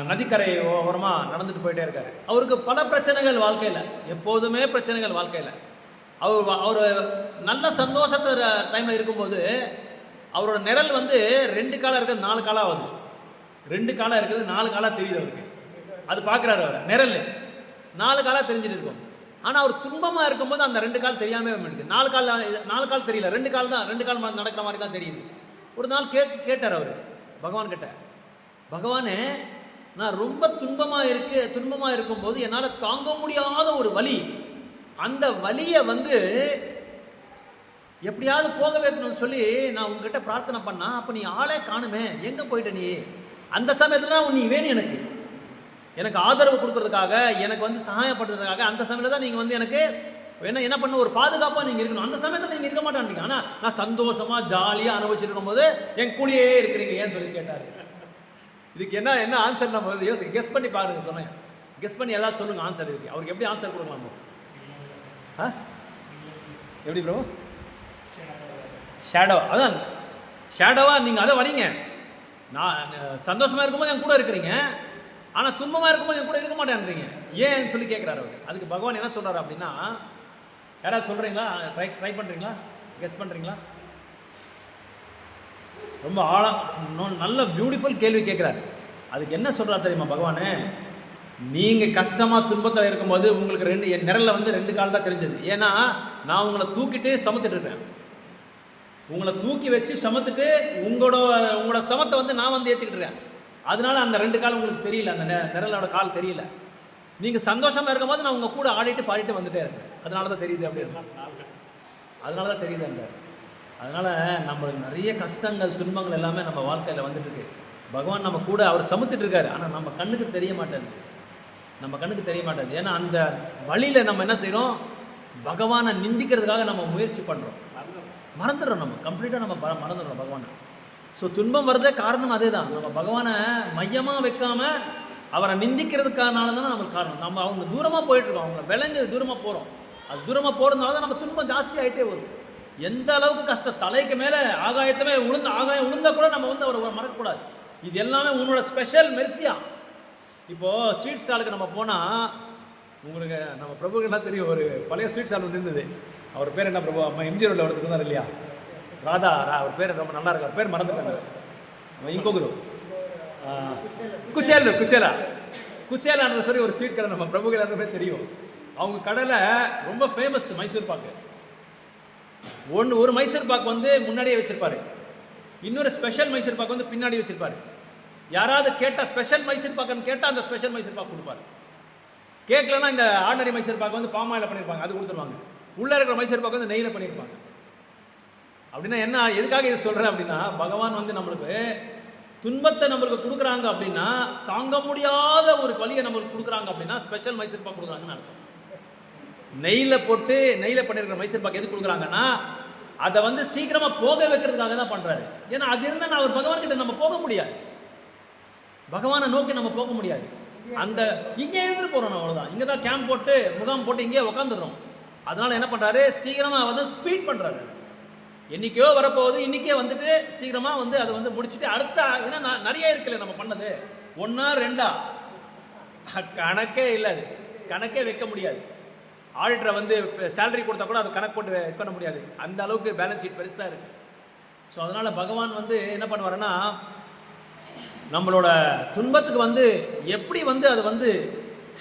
நதிக்கரை ஓரமாக நடந்துட்டு போயிட்டே இருக்காரு. அவருக்கு பல பிரச்சனைகள் வாழ்க்கையில், எப்போதுமே பிரச்சனைகள் வாழ்க்கையில். அவர் நல்ல சந்தோஷத்து டைமில் இருக்கும்போது அவரோட நிழல் வந்து 2 காலாக இருக்குது 4 காலாக ஆகுது. 2 காலாக இருக்குது 4 காலாக தெரியுது அவருக்கு. அது பார்க்குறாரு, அவர் நிழல் 4 காலாக தெரிஞ்சுட்டு இருக்கும். ஆனால் அவர் துன்பமாக இருக்கும்போது அந்த 2 கால் தெரியாமல் இருக்குது. 4 கால் தெரியல, 2 கால் தான், 2 கால் நடக்கிற மாதிரி தான் தெரியுது. ஒரு நாள் கேட்டார் அவர் பகவான் கிட்ட, பகவானே நான் ரொம்ப துன்பமாக இருக்கும்போது என்னால் தாங்க முடியாத ஒரு வலி, அந்த வலியை வந்து எப்படியாவது போக வைக்கணும்னு சொல்லி நான் உங்ககிட்ட பிரார்த்தனை பண்ணா, அப்போ நீ ஆளே காணுமே, எங்கே போயிட்ட நீ? அந்த சமயத்தில் நீ வேணும் எனக்கு ஆதரவு கொடுக்கறதுக்காக, எனக்கு வந்து சகாயப்படுறதுக்காக, அந்த சமயத்தில் தான் நீங்கள் வந்து எனக்கு என்ன பண்ண, ஒரு பாதுகாப்பாக நீங்கள் இருக்கணும். அந்த சமயத்தில் நீங்கள் இருக்க மாட்டாங்க. ஆனால் நான் சந்தோஷமாக ஜாலியாக அனுபவிச்சுட்டு இருக்கும்போது என் கூடயே இருக்கிறீங்க ஏன்னு சொல்லி கேட்டார். இதுக்கு என்ன ஆன்சர் நம்ம கெஸ் பண்ணி பாருங்க. சொன்னேன் கெஸ் பண்ணி ஏதாவது சொல்லுங்க ஆன்சர் இருக்கு. அவருக்கு எப்படி ஆன்சர் கொடுக்கலாமோ? எப்படி ப்ரோ? ஷேடோ. அதான் ஷேடோவா நீங்கள் அதை வரீங்க. நான் சந்தோஷமாக இருக்கும்போது என் கூட இருக்கிறீங்க, ஆனால் துன்பமாக இருக்கும்போது என் கூட இருக்க மாட்டேன்றீங்க ஏன்னு சொல்லி கேட்குறாரு அவர். அதுக்கு பகவான் என்ன சொல்கிறாரு அப்படின்னா, யாராவது சொல்கிறீங்களா? ட்ரை பண்ணுறீங்களா? கெஸ் பண்ணுறீங்களா? ரொம்ப நல்ல பியூட்டிஃபுல் கேள்வி கேட்குறாரு. அதுக்கு என்ன சொல்கிறார் தெரியுமா பகவானே? நீங்கள் கஷ்டமாக துன்பத்தில் இருக்கும்போது உங்களுக்கு நிரலில் வந்து 2 கால் தான் தெரிஞ்சது. ஏன்னா நான் உங்களை தூக்கிட்டு சமத்துட்டு இருக்கேன். உங்களை தூக்கி வச்சு சமத்துட்டு உங்களோட சமத்தை வந்து நான் வந்து ஏற்றிக்கிட்டு இருக்கேன். அதனால அந்த 2 கால் உங்களுக்கு தெரியல, அந்த நிரலோட கால் தெரியல. நீங்கள் சந்தோஷமாக இருக்கும்போது நான் உங்கள் கூட ஆடிட்டு பாடிட்டு வந்துட்டே இருக்கேன். அதனால தான் தெரியுது அப்படின்னு. அதனால தான் தெரியுது அந்த. அதனால் நம்மளுக்கு நிறைய கஷ்டங்கள் துன்பங்கள் எல்லாமே நம்ம வாழ்க்கையில் வந்துட்டு இருக்கு. பகவான் நம்ம கூட அவர் சமத்துட்டு இருக்காரு, ஆனால் நம்ம கண்ணுக்கு தெரிய மாட்டேங்குது. ஏன்னா அந்த வழியில் நம்ம என்ன செய்கிறோம், பகவானை நிந்திக்கிறதுக்காக நம்ம முயற்சி பண்ணுறோம், மறந்துடுறோம். நம்ம கம்ப்ளீட்டாக நம்ம மறந்துடுறோம் பகவானை. ஸோ துன்பம் வர்றதே காரணம் அதே தான். நம்ம பகவானை மையமாக வைக்காம அவரை நிந்திக்கிறதுக்கானால தானே நமக்கு காரணம். நம்ம அவங்க தூரமாக போயிட்டுருக்கோம், அவங்க விலங்கு தூரமாக போகிறோம். அது தூரமாக போகிறதுனால தான் நம்ம துன்பம் ஜாஸ்தி ஆகிட்டே வரும். எந்த அளவுக்கு கஷ்டம், தலைக்கு மேலே ஆகாயம் உளுந்தா கூட நம்ம வந்து அவரை மறக்கக்கூடாது. இது எல்லாமே உன்னோட ஸ்பெஷல் மெர்சியா. இப்போது ஸ்வீட் ஸ்டாலுக்கு நம்ம போனால், உங்களுக்கு நம்ம பிரபுக்கெல்லாம் தெரியும், ஒரு பழைய ஸ்வீட் ஸ்டால் வந்து இருந்தது. அவர் பேர் என்ன பிரபு? அம்மா எம்ஜி ரோட்டில் ஒருத்தர் இருந்தார் இல்லையா, ராதா. அவர் பேர் ரொம்ப நல்லா இருக்கு, அவர் பேர் மறந்துட்டாங்க. இங்கோகுரு குச்சேலான்ற சொல்லி ஒரு ஸ்வீட் கடை நம்ம பிரபுக்கு எல்லாருமே தெரியும். அவங்க கடையில் ரொம்ப ஃபேமஸ் மைசூர் பாக்கு. ஒரு மைசூர் பாக்கு வந்து முன்னாடியே வச்சிருப்பாரு, இன்னொரு ஸ்பெஷல் மைசூர் பாக்கு வந்து பின்னாடி வச்சிருப்பாரு. யாராவது கேட்டால் ஸ்பெஷல் மைசூர் பாக்குன்னு கேட்டால் அந்த ஸ்பெஷல் மைசூர் பாக்கு கொடுப்பாரு. கேட்கலன்னா இந்த ஆர்டினரி மைசூர் பாக்கு வந்து பாமாயில் பண்ணியிருப்பாங்க, அது கொடுத்துருவாங்க. உள்ளே இருக்கிற மைசூர் பாக்கு வந்து நெய்யில் பண்ணியிருப்பாங்க. அப்படின்னா என்ன, எதுக்காக இது சொல்கிறேன் அப்படின்னா, பகவான் வந்து நம்மளுக்கு துன்பத்தை நம்மளுக்கு கொடுக்குறாங்க அப்படின்னா, தாங்க முடியாத ஒரு வலியை நம்மளுக்கு கொடுக்குறாங்க அப்படின்னா ஸ்பெஷல் மைசூர் பாக்கு கொடுக்குறாங்கன்னு அர்த்தம். நெய்யில் பண்ணியிருக்கிற மைசூர் பாக்கு எது கொடுக்குறாங்கன்னா, அதை வந்து சீக்கிரமாக போக வைக்கிறதுக்காக தான் பண்ணுறாரு. ஏன்னா அது இருந்தால் நான் ஒரு பகவான்கிட்ட நம்ம போக முடியாது, பகவானை நோக்கி நம்ம போக முடியாது. அந்த இங்கே இருந்துட்டு போகிறோம், அவ்வளோதான். இங்கே தான் கேம்ப் போட்டு முகாம் போட்டு இங்கே உட்காந்துடுறோம். அதனால் என்ன பண்ணுறாரு, சீக்கிரமாக வந்து ஸ்பீட் பண்ணுறாரு. என்றைக்கோ வரப்போகுது, இன்றைக்கே வந்துட்டு சீக்கிரமாக வந்து அதை வந்து முடிச்சுட்டு அடுத்த, ஏன்னா நிறைய இருக்குல்ல நம்ம பண்ணது, 1 2 கணக்கே இல்லை, அது கணக்கே வைக்க முடியாது. ஆடிட்டரை வந்து சேலரி கொடுத்தா கூட அது கணக்கு போட்டு இது பண்ண முடியாது, அந்த அளவுக்கு பேலன்ஸ் ஷீட் பெருசாக இருக்குது. ஸோ அதனால் பகவான் வந்து என்ன பண்ணுவாருன்னா, நம்மளோட துன்பத்துக்கு வந்து எப்படி வந்து அதை வந்து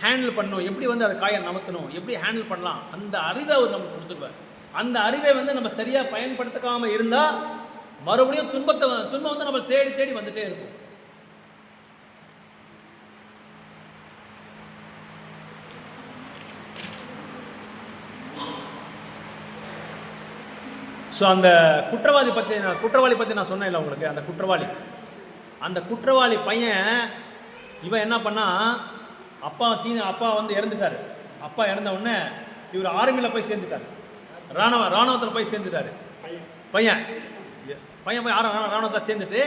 ஹேண்டில் பண்ணணும், எப்படி வந்து அதை காயை நமர்த்தணும், எப்படி ஹேண்டில் பண்ணலாம், அந்த அறிவை அவர் நமக்கு கொடுத்துருவார். அந்த அறிவை வந்து நம்ம சரியாக பயன்படுத்தாமல் இருந்தால் மறுபடியும் துன்பம் வந்து நம்ம தேடி தேடி வந்துட்டே இருக்கும். ஸோ அந்த குற்றவாளி பற்றி நான் சொன்னேன் இல்லை உங்களுக்கு, அந்த குற்றவாளி பையன் இவன் என்ன பண்ணா, அப்பா வந்து இறந்துட்டார். அப்பா இறந்த உடனே இவர் ஆர்மியில் போய் சேர்ந்துட்டார், ராணுவத்தில் போய் சேர்ந்துட்டார். பையன் போய் ராணுவத்தில் சேர்ந்துட்டு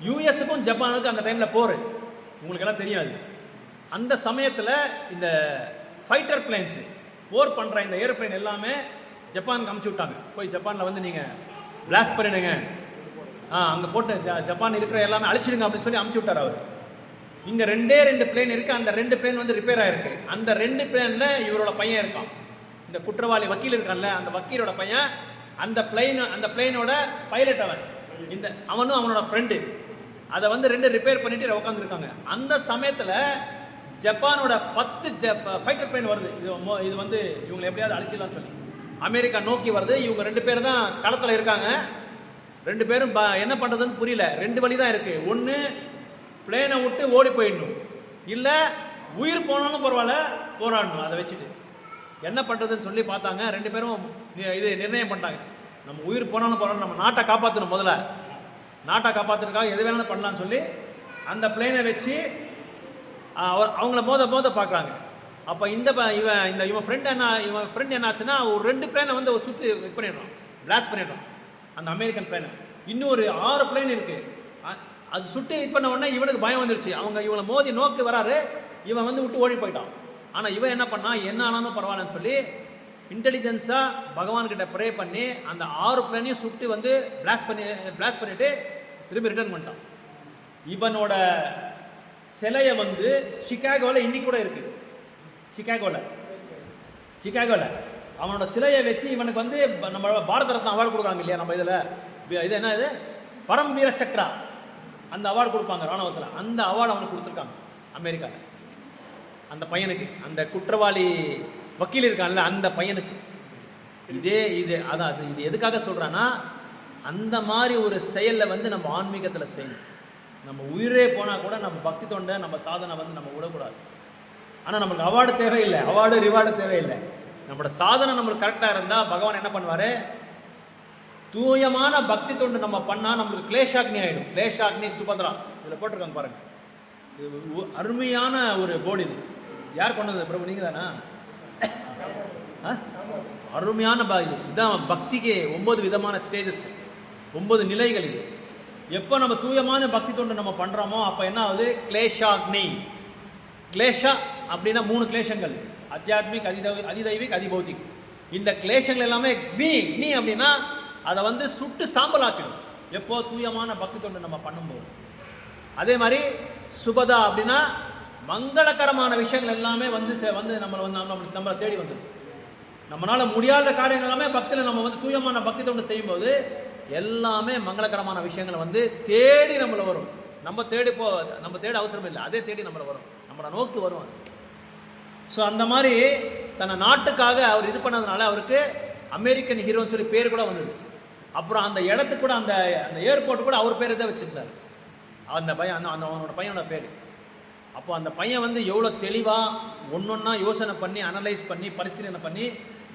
யூஎஸுக்கும் ஜப்பானுக்கும் அந்த டைமில் போர், உங்களுக்கு எல்லாம் தெரியாது. அந்த சமயத்தில் இந்த ஃபைட்டர் பிளேன்ஸு போர் பண்ணுற இந்த ஏரோப்ளைன் எல்லாமே ஜப்பானுக்கு அமுச்சு விட்டாங்க. போய் ஜப்பானில் வந்து நீங்கள் பிளாஸ்ட் பண்ணிடுங்க, அங்கே போட்டு ஜப்பான் இருக்கிற எல்லாமே அழிச்சிடுங்க அப்படின்னு சொல்லி அமுச்சு விட்டார் அவர். இங்கே 2 பிளேன் இருக்குது, அந்த 2 பிளேன் வந்து ரிப்பேர் ஆகிருக்கு. அந்த 2 பிளேனில் இவரோட பையன் இருக்கான், இந்த குற்றவாளி வக்கீல் இருக்கான்ல, அந்த வக்கீலோட பையன். அந்த பிளேனோட பைலட் அவனும் அவனோட ஃப்ரெண்டு. அதை வந்து 2 ரிப்பேர் பண்ணிட்டு உட்காந்துருக்காங்க. அந்த சமயத்தில் ஜப்பானோட 10 ஃபைட்டர் பிளேன் வருது. இது வந்து இவங்களை எப்படியாவது அழிச்சிடலாம்னு சொல்லி அமெரிக்கா நோக்கி வருது. இவங்க 2 பேர் தான் களத்தில் இருக்காங்க. 2 பேரும் என்ன பண்ணுறதுன்னு புரியல. 2 வழி தான் இருக்குது. ஒன்று பிளேனை விட்டு ஓடி போயிடணும், இல்லை உயிர் போனாலும் பரவாயில்ல போராடணும். அதை வச்சுட்டு என்ன பண்ணுறதுன்னு சொல்லி பார்த்தாங்க. 2 பேரும் இது நிர்ணயம் பண்ணிட்டாங்க, நம்ம உயிர் போனாலும் பரவாயில்ல, நம்ம நாட்டை காப்பாற்றணும், முதல்ல நாட்டை காப்பாற்றுறதுக்காக எது வேணாலும் பண்ணலான்னு சொல்லி அந்த பிளேனை வச்சு அவங்கள மோத பார்க்குறாங்க. அப்போ இவன் ஃப்ரெண்ட் என்னாச்சுன்னா ஒரு 2 பிளேனை வந்து ஒரு சுற்றி இது பண்ணிடுறான், பிளாஸ்ட் பண்ணிடுறான் அந்த அமெரிக்கன் பிளேனை. இன்னும் ஒரு 6 பிளேன் இருக்குது. அது சுட்டு இது பண்ண உடனே இவனுக்கு பயம் வந்துடுச்சு. இவங்களை மோதி நோக்கி வராரு, இவன் வந்து விட்டு ஓடி போயிட்டான். ஆனால் இவன் என்ன பண்ணான், என்ன ஆனாலும் பரவாயில்லன்னு சொல்லி இன்டெலிஜென்ஸாக பகவான்கிட்ட ப்ரே பண்ணி அந்த 6 பிளேனையும் சுட்டு வந்து பிளாஸ்ட் பண்ணிவிட்டு திரும்பி ரிட்டர்ன் பண்ணிட்டான். இவனோட சிலையை வந்து சிகாகோவில் இன்னைக்கு கூட இருக்குது. சிகாகோவில் அவனோட சிலையை வச்சு இவனுக்கு வந்து நம்ம பாரத ரத்னா அவார்டு கொடுக்குறாங்க இல்லையா, நம்ம இதில் இது என்ன இது பரம் வீர சக்ரா, அந்த அவார்டு கொடுப்பாங்க ராணுவத்தில். அந்த அவார்டு அவனுக்கு கொடுத்துருக்காங்க அமெரிக்காவில். அந்த பையனுக்கு, அந்த குற்றவாளி வக்கீல் இருக்கான்ல அந்த பையனுக்கு. இது எதுக்காக சொல்கிறான்னா, அந்த மாதிரி ஒரு செயலில் வந்து நம்ம ஆன்மீகத்தில் செய்யணும். நம்ம உயிரே போனால் கூட நம்ம பக்தி தொண்டை, நம்ம சாதனை வந்து நம்ம விடக்கூடாது. ஆனால் நம்மளுக்கு அவார்டு தேவையில்லை, அவார்டு ரிவார்டு தேவையில்லை. நம்மளோட சாதனை நம்மளுக்கு கரெக்டாக இருந்தால் பகவான் என்ன பண்ணுவார், தூயமான பக்தி தொண்டு நம்ம பண்ணால் நம்மளுக்கு கிளேஷாக்னி ஆகிடும். கிளேஷாக்னி சுபத்ரா இதில் போட்டிருக்காங்க பாருங்கள். இது அருமையான ஒரு போர்டு. இது யார் கொண்டது பிரபு, நீங்கள் தானா? அருமையான இதுதான் பக்திக்கு 9 விதமான ஸ்டேஜஸ், 9 நிலைகள். இது எப்போ நம்ம தூயமான பக்தி தொண்டு நம்ம பண்ணுறோமோ அப்போ என்ன ஆகுது, கிளேஷாக்னி. கிளேஷா அப்படின்னா 3 கிளேஷங்கள், அத்தியாத்மிக், அதிதைவிக், அதிபௌத்திக். இந்த கிளேஷங்கள் எல்லாமே நீ அப்படின்னா அதை வந்து சுட்டு சாம்பல் ஆக்கிடும் எப்போ தூயமான பக்தி தொண்டு நம்ம பண்ணும்போது. அதே மாதிரி சுபதா அப்படின்னா மங்களகரமான விஷயங்கள் எல்லாமே வந்து நம்மளை தேடி வந்துடும். நம்மளால் முடியாத காரியங்கள் எல்லாமே பக்தியில் நம்ம வந்து தூயமான பக்தி தொண்டு செய்யும்போது எல்லாமே மங்களகரமான விஷயங்களை வந்து தேடி நம்மளை வரும். நம்ம தேட அவசரம் இல்லை, அதே தேடி நம்மளை வரும், நம்மளை நோக்கி வரும். ஸோ அந்த மாதிரி தன்னை நாட்டுக்காக அவர் இது பண்ணதுனால அவருக்கு அமெரிக்கன் ஹீரோன்னு சொல்லி பேர் கூட வந்தது. அப்புறம் அந்த இடத்துக்கு கூட அந்த ஏர்போர்ட் கூட அவர் பேர் தான் வச்சுருந்தார், அந்த பையன், அவனோட பையனோட பேர். அப்போ அந்த பையன் வந்து எவ்வளோ தெளிவாக ஒன்றொன்னா யோசனை பண்ணி அனலைஸ் பண்ணி பரிசீலனை பண்ணி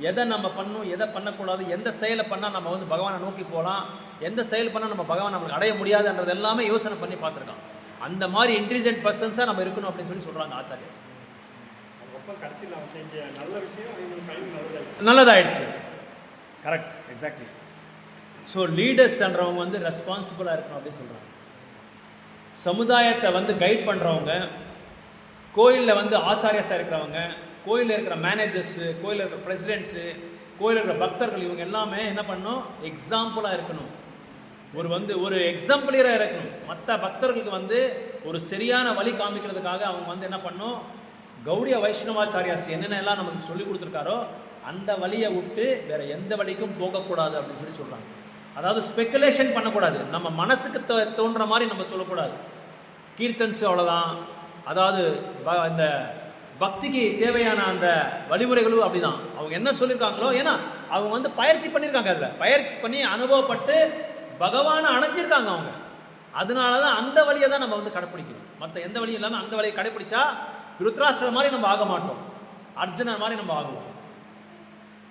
எதை நம்ம பண்ணணும், எதை பண்ணக்கூடாது, எந்த செயலை பண்ணால் நம்ம வந்து பகவானை நோக்கி போகலாம், எந்த செயல் பண்ணால் நம்ம பகவான் நம்மளுக்கு அடைய முடியாதுன்றது எல்லாமே யோசனை பண்ணி பார்த்துருக்கான். அந்த மாதிரி இன்டெலிஜென்ட் பர்சன்ஸாக நம்ம இருக்கணும் அப்படின்னு சொல்லி சொல்கிறாங்க ஆச்சாரியஸ். கடைசியில் அவன் செஞ்ச நல்ல விஷயம் நல்லதாயிடுச்சு. Correct, exactly. ஸோ லீடர்ஸ்ன்றவங்க வந்து ரெஸ்பான்சிபிளாக இருக்கணும் அப்படின்னு சொல்கிறாங்க. சமுதாயத்தை வந்து கைட் பண்ணுறவங்க, கோயிலில் வந்து ஆச்சாரியஸாக இருக்கிறவங்க, கோயிலில் இருக்கிற மேனேஜர்ஸு, கோயிலில் இருக்கிற பிரசிடென்ட்ஸு, கோயிலில் இருக்கிற பக்தர்கள், இவங்க எல்லாமே என்ன பண்ணணும், எக்ஸாம்பிளாக இருக்கணும். ஒரு எக்ஸாம்பிளராக இருக்கணும். மற்ற பக்தர்களுக்கு வந்து ஒரு சரியான வழி காமிக்கிறதுக்காக அவங்க வந்து என்ன பண்ணணும், கௌடிய வைஷ்ணவாச்சாரியாஸ் என்னென்ன எல்லாம் நமக்கு சொல்லி கொடுத்துருக்காரோ அந்த வழியை விட்டு வேற எந்த வழிக்கும் போகக்கூடாது அப்படின்னு சொல்லி சொல்கிறாங்க. அதாவது ஸ்பெக்குலேஷன் பண்ணக்கூடாது, நம்ம மனசுக்கு தோன்ற மாதிரி நம்ம சொல்லக்கூடாது. கீர்த்தன்ஸ் அவ்வளோதான். அதாவது இந்த பக்திக்கு தேவையான அந்த வழிமுறைகளும் அப்படிதான். அவங்க என்ன சொல்லியிருக்காங்களோ, ஏன்னா அவங்க வந்து பயிற்சி பண்ணியிருக்காங்க, அதில் பயிற்சி பண்ணி அனுபவப்பட்டு பகவானை அடைஞ்சிருக்காங்க அவங்க. அதனால தான் அந்த வழியை தான் நம்ம வந்து கடைப்பிடிக்கணும். மற்ற எந்த வழியும் இல்லாமல் அந்த வழியை கடைப்பிடிச்சா திருத்ராஷ்டிரர் மாதிரி நம்ம ஆக மாட்டோம், அர்ஜுனர் மாதிரி நம்ம ஆகுவோம்.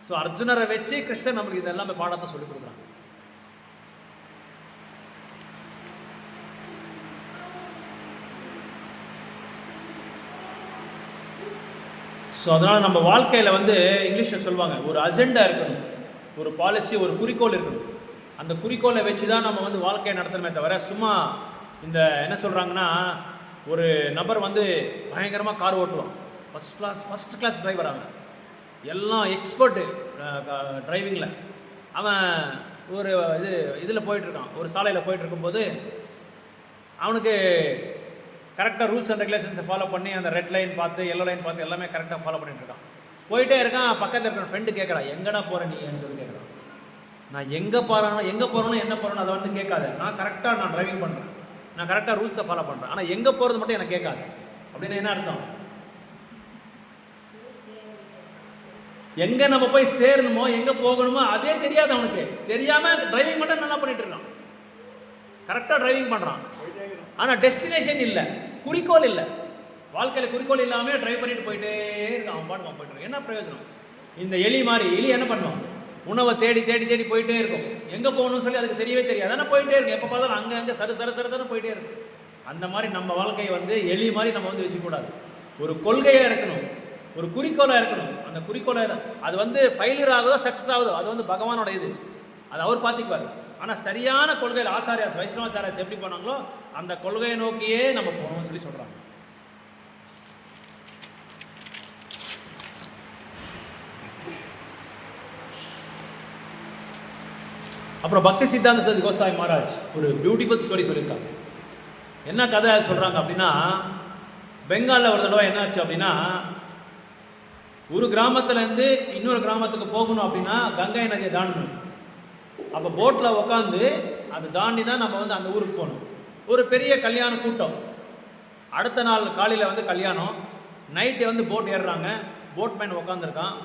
ஸோ அர்ஜுனரை வச்சு கிருஷ்ணர் நம்மளுக்கு இதெல்லாம் பாடத்தை சொல்லிக் கொடுக்குறாங்க. ஸோ அதனால் நம்ம வாழ்க்கையில் வந்து இங்கிலீஷில் சொல்லுவாங்க, ஒரு அஜெண்டா இருக்கணும், ஒரு பாலிசி, ஒரு குறிக்கோள் இருக்கணும். அந்த குறிக்கோளை வச்சு தான் நம்ம வந்து வாழ்க்கையை நடத்தணுமே தவிர சும்மா இந்த என்ன சொல்கிறாங்கன்னா, ஒரு நபர் வந்து பயங்கரமாக கார் ஓட்டுவான், ஃபஸ்ட் கிளாஸ் டிரைவர், அவன் எல்லாம் எக்ஸ்பர்ட்டு டிரைவிங்கில். அவன் ஒரு இதில் போயிட்டுருக்கான், ஒரு சாலையில் போயிட்டுருக்கும்போது அவனுக்கு கரெக்டாக ரூல்ஸ் அண்ட் ரெகுலேஷன்ஸை ஃபாலோ பண்ணி அந்த ரெட் லைன் பார்த்து எல்லோ லைன் பார்த்து எல்லாமே கரெக்டாக ஃபாலோ பண்ணிட்டு இருக்கான். போயிட்டே இருக்கான். பக்கத்தில் இருக்கிற ஃப்ரெண்டு கேட்குறான், எங்கடா போகிற நீன்னு சொல்லி கேட்குறான். நான் எங்கே போகிறேனோ என்ன போகிறேனோ அதை வந்து கேட்காது. நான் கரெக்டாக டிரைவிங் பண்ணுறேன், நான் கரெக்டாக ரூல்ஸை ஃபாலோ பண்ணுறேன், ஆனால் எங்கே போகிறது மட்டும் எனக்கு கேட்காது. அப்படின்னு என்ன அர்த்தம், எங்கே நம்ம போய் சேரணுமோ எங்கே போகணுமோ அதே தெரியாது அவனுக்கு. தெரியாமல் டிரைவிங் மட்டும் நல்லா பண்ணிட்டு இருக்கான், கரெக்டாக டிரைவிங் பண்ணுறான். ஆனால் டெஸ்டினேஷன் இல்லை, குறிக்கோள் இல்லை. வாழ்க்கையில் குறிக்கோள் இல்லாமல் டிரைவ் பண்ணிட்டு போயிட்டே இருக்கான். அவன் பாட்டு போயிட்டு இருக்கான். என்ன பிரயோஜனம்? இந்த எலி மாதிரி, எலி என்ன பண்ணுவோம், உணவை தேடி தேடி தேடி போயிட்டே இருக்கும். எங்கே போகணும்னு சொல்லி அதுக்கு தெரியவே தெரியாது, ஆனால் போயிட்டே இருக்கும். எப்போ பார்த்தாலும் அங்கே அங்கே சரு சரு சரு போயிட்டே இருக்கும். அந்த மாதிரி நம்ம வாழ்க்கையை வந்து எலி மாதிரி நம்ம வந்து வச்சுக்கூடாது. ஒரு கொள்கையாக இருக்கணும், ஒரு குறிக்கோளாக இருக்கணும். அந்த குறிக்கோளை அது வந்து ஃபெயிலியர் ஆகுதோ சக்ஸஸ் ஆகுதோ அது வந்து பகவானோட இது, அது அவர் பார்த்துக்குவார். ஆனால் சரியான கொள்கையில் ஆச்சாரியாஸ் வைஷ்ணவாச்சாரியாஸ் எப்படி போனாங்களோ அந்த கொள்கையை நோக்கியே நம்ம போகணும்னு சொல்லி சொல்கிறாங்க. அப்புறம் பக்தி சித்தாந்த சரஸ்வதி கோசாமி மகாராஜ் ஒரு பியூட்டிஃபுல் ஸ்டோரி சொல்லியிருக்காங்க. என்ன கதை சொல்கிறாங்க அப்படின்னா, பெங்காலில் ஒரு தடவை என்ன ஆச்சு அப்படின்னா, ஒரு கிராமத்துலேருந்து இன்னொரு கிராமத்துக்கு போகணும் அப்படின்னா கங்கை நதியை தாண்டணும். அப்போ போட்டில் உக்காந்து அதை தாண்டி தான் நம்ம வந்து அந்த ஊருக்கு போகணும். ஒரு பெரிய கல்யாண கூட்டம். அடுத்த நாள் காலையில் வந்து கல்யாணம், நைட்டு வந்து போட் ஏறுறாங்க. போட் மேன் உக்காந்துருக்கான்,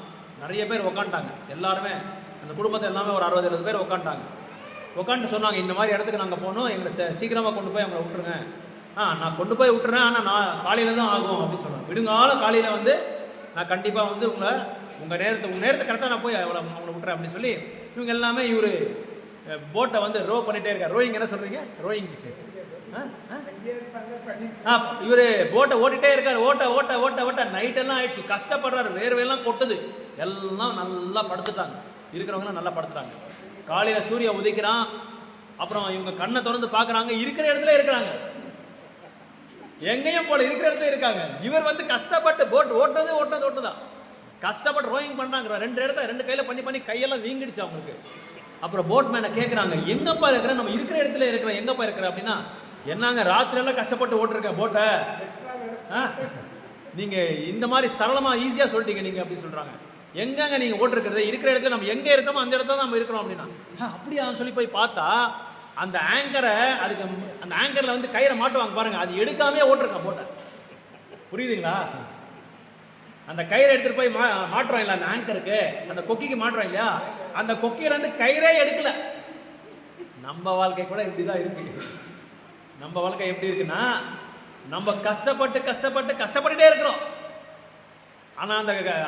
நிறைய பேர் உக்காண்டாங்க. எல்லாருமே அந்த குடும்பத்தை எல்லாமே ஒரு 60-70 பேர் உக்காண்டாங்க. உக்காந்துட்டு சொன்னாங்க, இந்த மாதிரி இடத்துக்கு நாங்கள் போகணும், எங்களை சீக்கிரமாக கொண்டு போய் அவங்களை விட்டுருங்க. நான் கொண்டு போய் விட்டுறேன், ஆனால் நான் காலையில் தான் ஆகும் அப்படின்னு சொன்னாங்க. விடுங்கால காலையில் வந்து நான் கண்டிப்பாக வந்து உங்கள் நேரத்தை கரெக்டாக நான் போய் அவங்கள விட்டுறேன் அப்படின்னு சொல்லி இவங்க எல்லாமே இவர் போட்டை வந்து ரோ பண்ணிகிட்டே இருக்கார். ரோயிங் என்ன சொல்கிறீங்க? ரோயிங். இவர் போட்டை ஓட்டிகிட்டே இருக்கார். ஓட்ட ஓட்ட ஓட்ட ஓட்ட நைட்டெல்லாம் ஆயிடுச்சு, கஷ்டப்படுறாரு, வேர்வையெல்லாம் கொட்டுது. எல்லாம் நல்லா படுத்துட்டாங்க, இருக்கிறவங்களாம் நல்லா படுத்துட்டாங்க. காலையில் சூரிய உதிக்கிறான். அப்புறம் இவங்க கண்ணை திறந்து பார்க்குறாங்க, இருக்கிற இடத்துல இருக்கிறாங்க, எங்கேயும் போல இருக்கிற இடத்துல இருக்காங்க. இவர் வந்து கஷ்டப்பட்டு போட் ஓட்டுனது தான் கஷ்டப்பட்டு ரோயிங் பண்ணுறாங்க. 2 இடத்த 2 கையில் பண்ணி கையெல்லாம் வீங்கிடுச்சு அவங்களுக்கு. அப்புறம் போட் மேனை கேட்குறாங்க, எங்கப்பா இருக்கிற, நம்ம இருக்கிற இடத்துல இருக்கிற, எங்கப்பா இருக்கிற அப்படின்னா, என்னங்க ராத்திரியெல்லாம் கஷ்டப்பட்டு ஓட்டுருக்கேன் போட்டை, நீங்கள் இந்த மாதிரி சரளமாக ஈஸியாக சொல்லிட்டீங்க நீங்கள் அப்படின்னு சொல்கிறாங்க. எங்கங்க நீங்கள் ஓட்டிருக்கிறது, இருக்கிற இடத்துல நம்ம எங்கே இருக்கோமோ அந்த இடத்துல நம்ம இருக்கிறோம் அப்படின்னா, அப்படியா சொல்லி போய் பார்த்தா அந்த ஆங்கரை, அதுக்கு அந்த ஆங்கரில் வந்து கயிறை மாட்டுவாங்க பாருங்கள், அது எடுக்காமே ஓட்டிருக்கேன் போட்டை. புரியுதுங்களா? அந்த கயிறை எடுத்துகிட்டு போய் மாட்டுறோம் இல்லை, அந்த ஆங்கருக்கு அந்த கொக்கிக்கு மாட்டுறோம் இல்லையா, அந்த கொக்கியிலேருந்து கயிறே எடுக்கல. நம்ம வாழ்க்கை கூட இப்படி தான் இருக்கு. நம்ம வாழ்க்கை எப்படி இருக்குன்னா, நம்ம கஷ்டப்பட்டுட்டே இருக்கிறோம். ஆனால்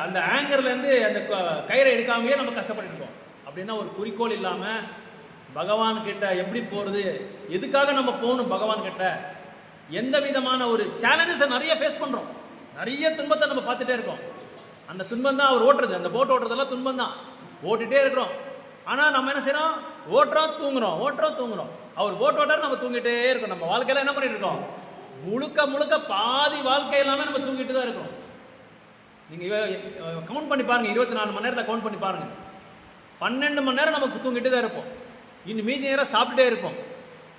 அந்த ஆங்கர்லேருந்து அந்த கயிறை எடுக்காமையே நம்ம கஷ்டப்பட்டு இருக்கோம். அப்படின்னா ஒரு குறிக்கோள் இல்லாமல் பகவான் கிட்ட எப்படி போகிறது, எதுக்காக நம்ம போகணும் பகவான் கிட்ட, எந்த விதமான ஒரு சேலஞ்சஸை நிறைய ஃபேஸ் பண்ணுறோம், நிறைய துன்பத்தை நம்ம பார்த்துட்டே இருக்கோம். அந்த துன்பம் தான் அவர் ஓட்டுறது, அந்த போட் ஓட்டுறதெல்லாம் துன்பம் தான், ஓட்டிகிட்டே இருக்கிறோம். ஆனால் நம்ம என்ன செய்கிறோம், ஓட்டுறோம் தூங்குறோம். அவர் போட் ஓட்டார், நம்ம தூங்கிட்டே இருக்கோம். நம்ம வாழ்க்கையில் என்ன பண்ணிட்டு இருக்கோம், முழுக்க பாதி வாழ்க்கை எல்லாமே நம்ம தூங்கிட்டு தான் இருக்கோம். நீங்கள் கவுண்ட் பண்ணி பாருங்கள், 24 மணி நேரத்தை கவுண்ட் பண்ணி பாருங்கள், 12 மணி நேரம் நமக்கு தூங்கிட்டு தான் இருப்போம். இன்னும் மீதி நேரம் சாப்பிட்டுட்டே இருப்போம்.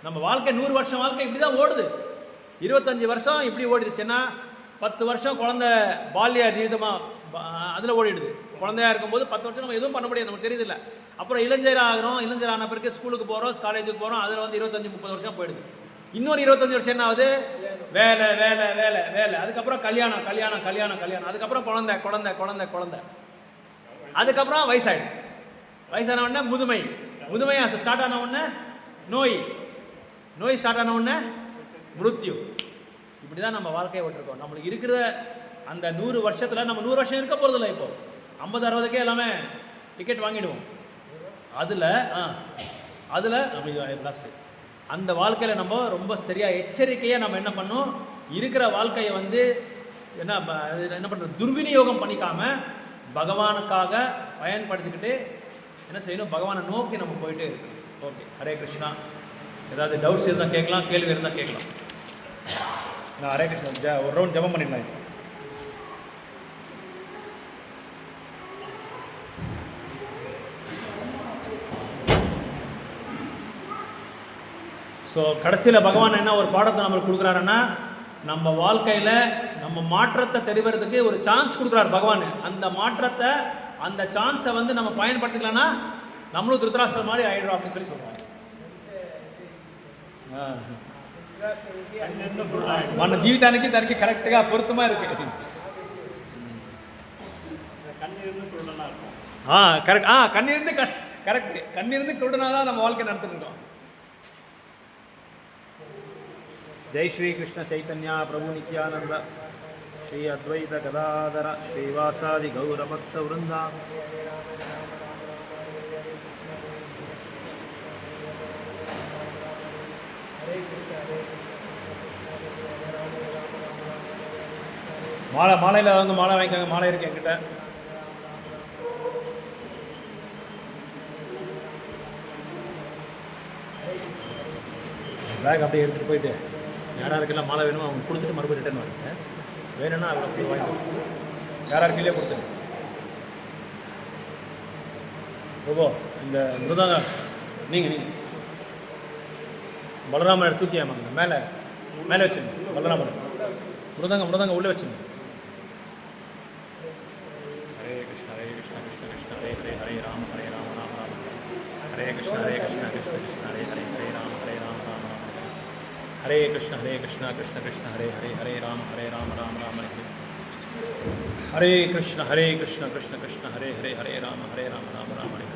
நம்ம வாழ்க்கை 100 வருஷம் வாழ்க்கை இப்படி தான் ஓடுது. 25 வருஷம் இப்படி ஓடிடுச்சுன்னா 10 வருஷம் குழந்தை பால்ய ஜீவிதமாக அதில் ஓடிடுது. குழந்தையா இருக்கும்போது 10 வருஷம் நம்ம எதுவும் பண்ண முடியாது, நமக்கு தெரியுதில்ல. அப்புறம் இளைஞரான பிறகு ஸ்கூலுக்கு போகிறோம், காலேஜுக்கு போகிறோம், அதில் வந்து 25-30 வருஷம் போயிடுது. இன்னொரு 25 வருஷம் என்ன ஆகுது, வேலை வேலை வேலை வேலை, அதுக்கப்புறம் கல்யாணம் கல்யாணம் கல்யாணம் கல்யாணம், அதுக்கப்புறம் குழந்தை குழந்தை குழந்தை குழந்தை, அதுக்கப்புறம் வயசான உடனே முதுமை ஸ்டார்ட் ஆன உடனே நோய் ஸ்டார்ட் ஆன உடனே மிருத்யு. இப்படி தான் நம்ம வாழ்க்கையை விட்டுருக்கோம். நம்மளுக்கு இருக்கிற அந்த 100 வருஷத்தில் நம்ம 100 வருஷம் இருக்க போகிறதில்ல. இப்போ 50-60க்கே எல்லாமே டிக்கெட் வாங்கிடுவோம். அதில் நம்ம லாஸ்ட்டு அந்த வாழ்க்கையில் நம்ம ரொம்ப சரியாக எச்சரிக்கையாக நம்ம என்ன பண்ணோம், இருக்கிற வாழ்க்கையை வந்து என்ன பண்ணுறது, துர்விநியோகம் பண்ணிக்காமல் பகவானுக்காக பயன்படுத்திக்கிட்டு என்ன செய்யணும், பகவானை நோக்கி நம்ம போயிட்டே இருக்கணும். ஓகே, ஹரே கிருஷ்ணா. ஏதாவது டவுட்ஸ் இருந்தால் கேட்கலாம், கேள்வி இருந்தால் கேட்கலாம். நான் ஹரே கிருஷ்ணா ஒரு ரவுண்ட் ஜபம் பண்ணிடலாம். ஸோ கடைசியில் பகவான் என்ன ஒரு பாடத்தை நம்மளுக்கு கொடுக்குறாருன்னா, நம்ம வாழ்க்கையில் நம்ம மாற்றத்தை தெரிவதுக்கு ஒரு சான்ஸ் கொடுக்குறாரு பகவான். அந்த மாற்றத்தை, அந்த சான்ஸை வந்து நம்ம பயன்படுத்திக்கலாம்னா நம்மளும் திருத்தராஷ்டிரம் மாதிரி ஆயிடும் அப்படின்னு சொல்லி சொல்கிறாங்க. మన జీవితానికి దానికి కరెక్ట్గా పొరుసమా ఇருக்கு. கண்ணிலிருந்து குருடனா இருக்கும். கரெக்ட். கண்ணிருந்து கரெக்ட். கண்ணிருந்து குருடனாக தான் நம்ம வாழ்க்கை நடத்திருக்கோம். ஜெய் ஸ்ரீ கிருஷ்ண சைத்தன்யா பிரபு நித்யானந்த ஸ்ரீ அத்வைத கதாதர ஸ்ரீவாசாதி கௌரபக்த விருந்தா. மாலையில் வந்து மாலை வாங்கிக்காங்க. மாலை இருக்கு என்கிட்ட. பேக் அப்படியே எடுத்துகிட்டு போயிட்டு யாராருக்கெல்லாம் மாலை வேணுமோ அவங்க கொடுத்துட்டு மறுபடியும் ரிட்டர்ன் வாங்கிங்க. வேணும்னா அவ்வளோ வாங்கிக்கோங்க. யாராருக்கிலே கொடுத்துரு. ஓகோ இந்த மிருதாங்க நீங்கள் பலராமர் தூக்கி ஆமாங்க மேலே வச்சுருங்க. பலராமர் மிருதங்க உள்ளே வச்சுருங்க. ஹரே கிருஷ்ண கிருஷ்ண கிருஷ்ண ஹரே ஹரே ஹரே ராம ராம ராம ஹரே கிருஷ்ண கிருஷ்ண கிருஷ்ண ஹரே ஹரே ஹரே ராம ராம ராம ஹரே கிருஷ்ண கிருஷ்ண கிருஷ்ண ஹரே ஹரே ஹரே ராம ராம ராம ஹரே கிருஷ்ண கிருஷ்ண கிருஷ்ண ஹரே ஹரே ஹரே ராம ராம ராம ஹரே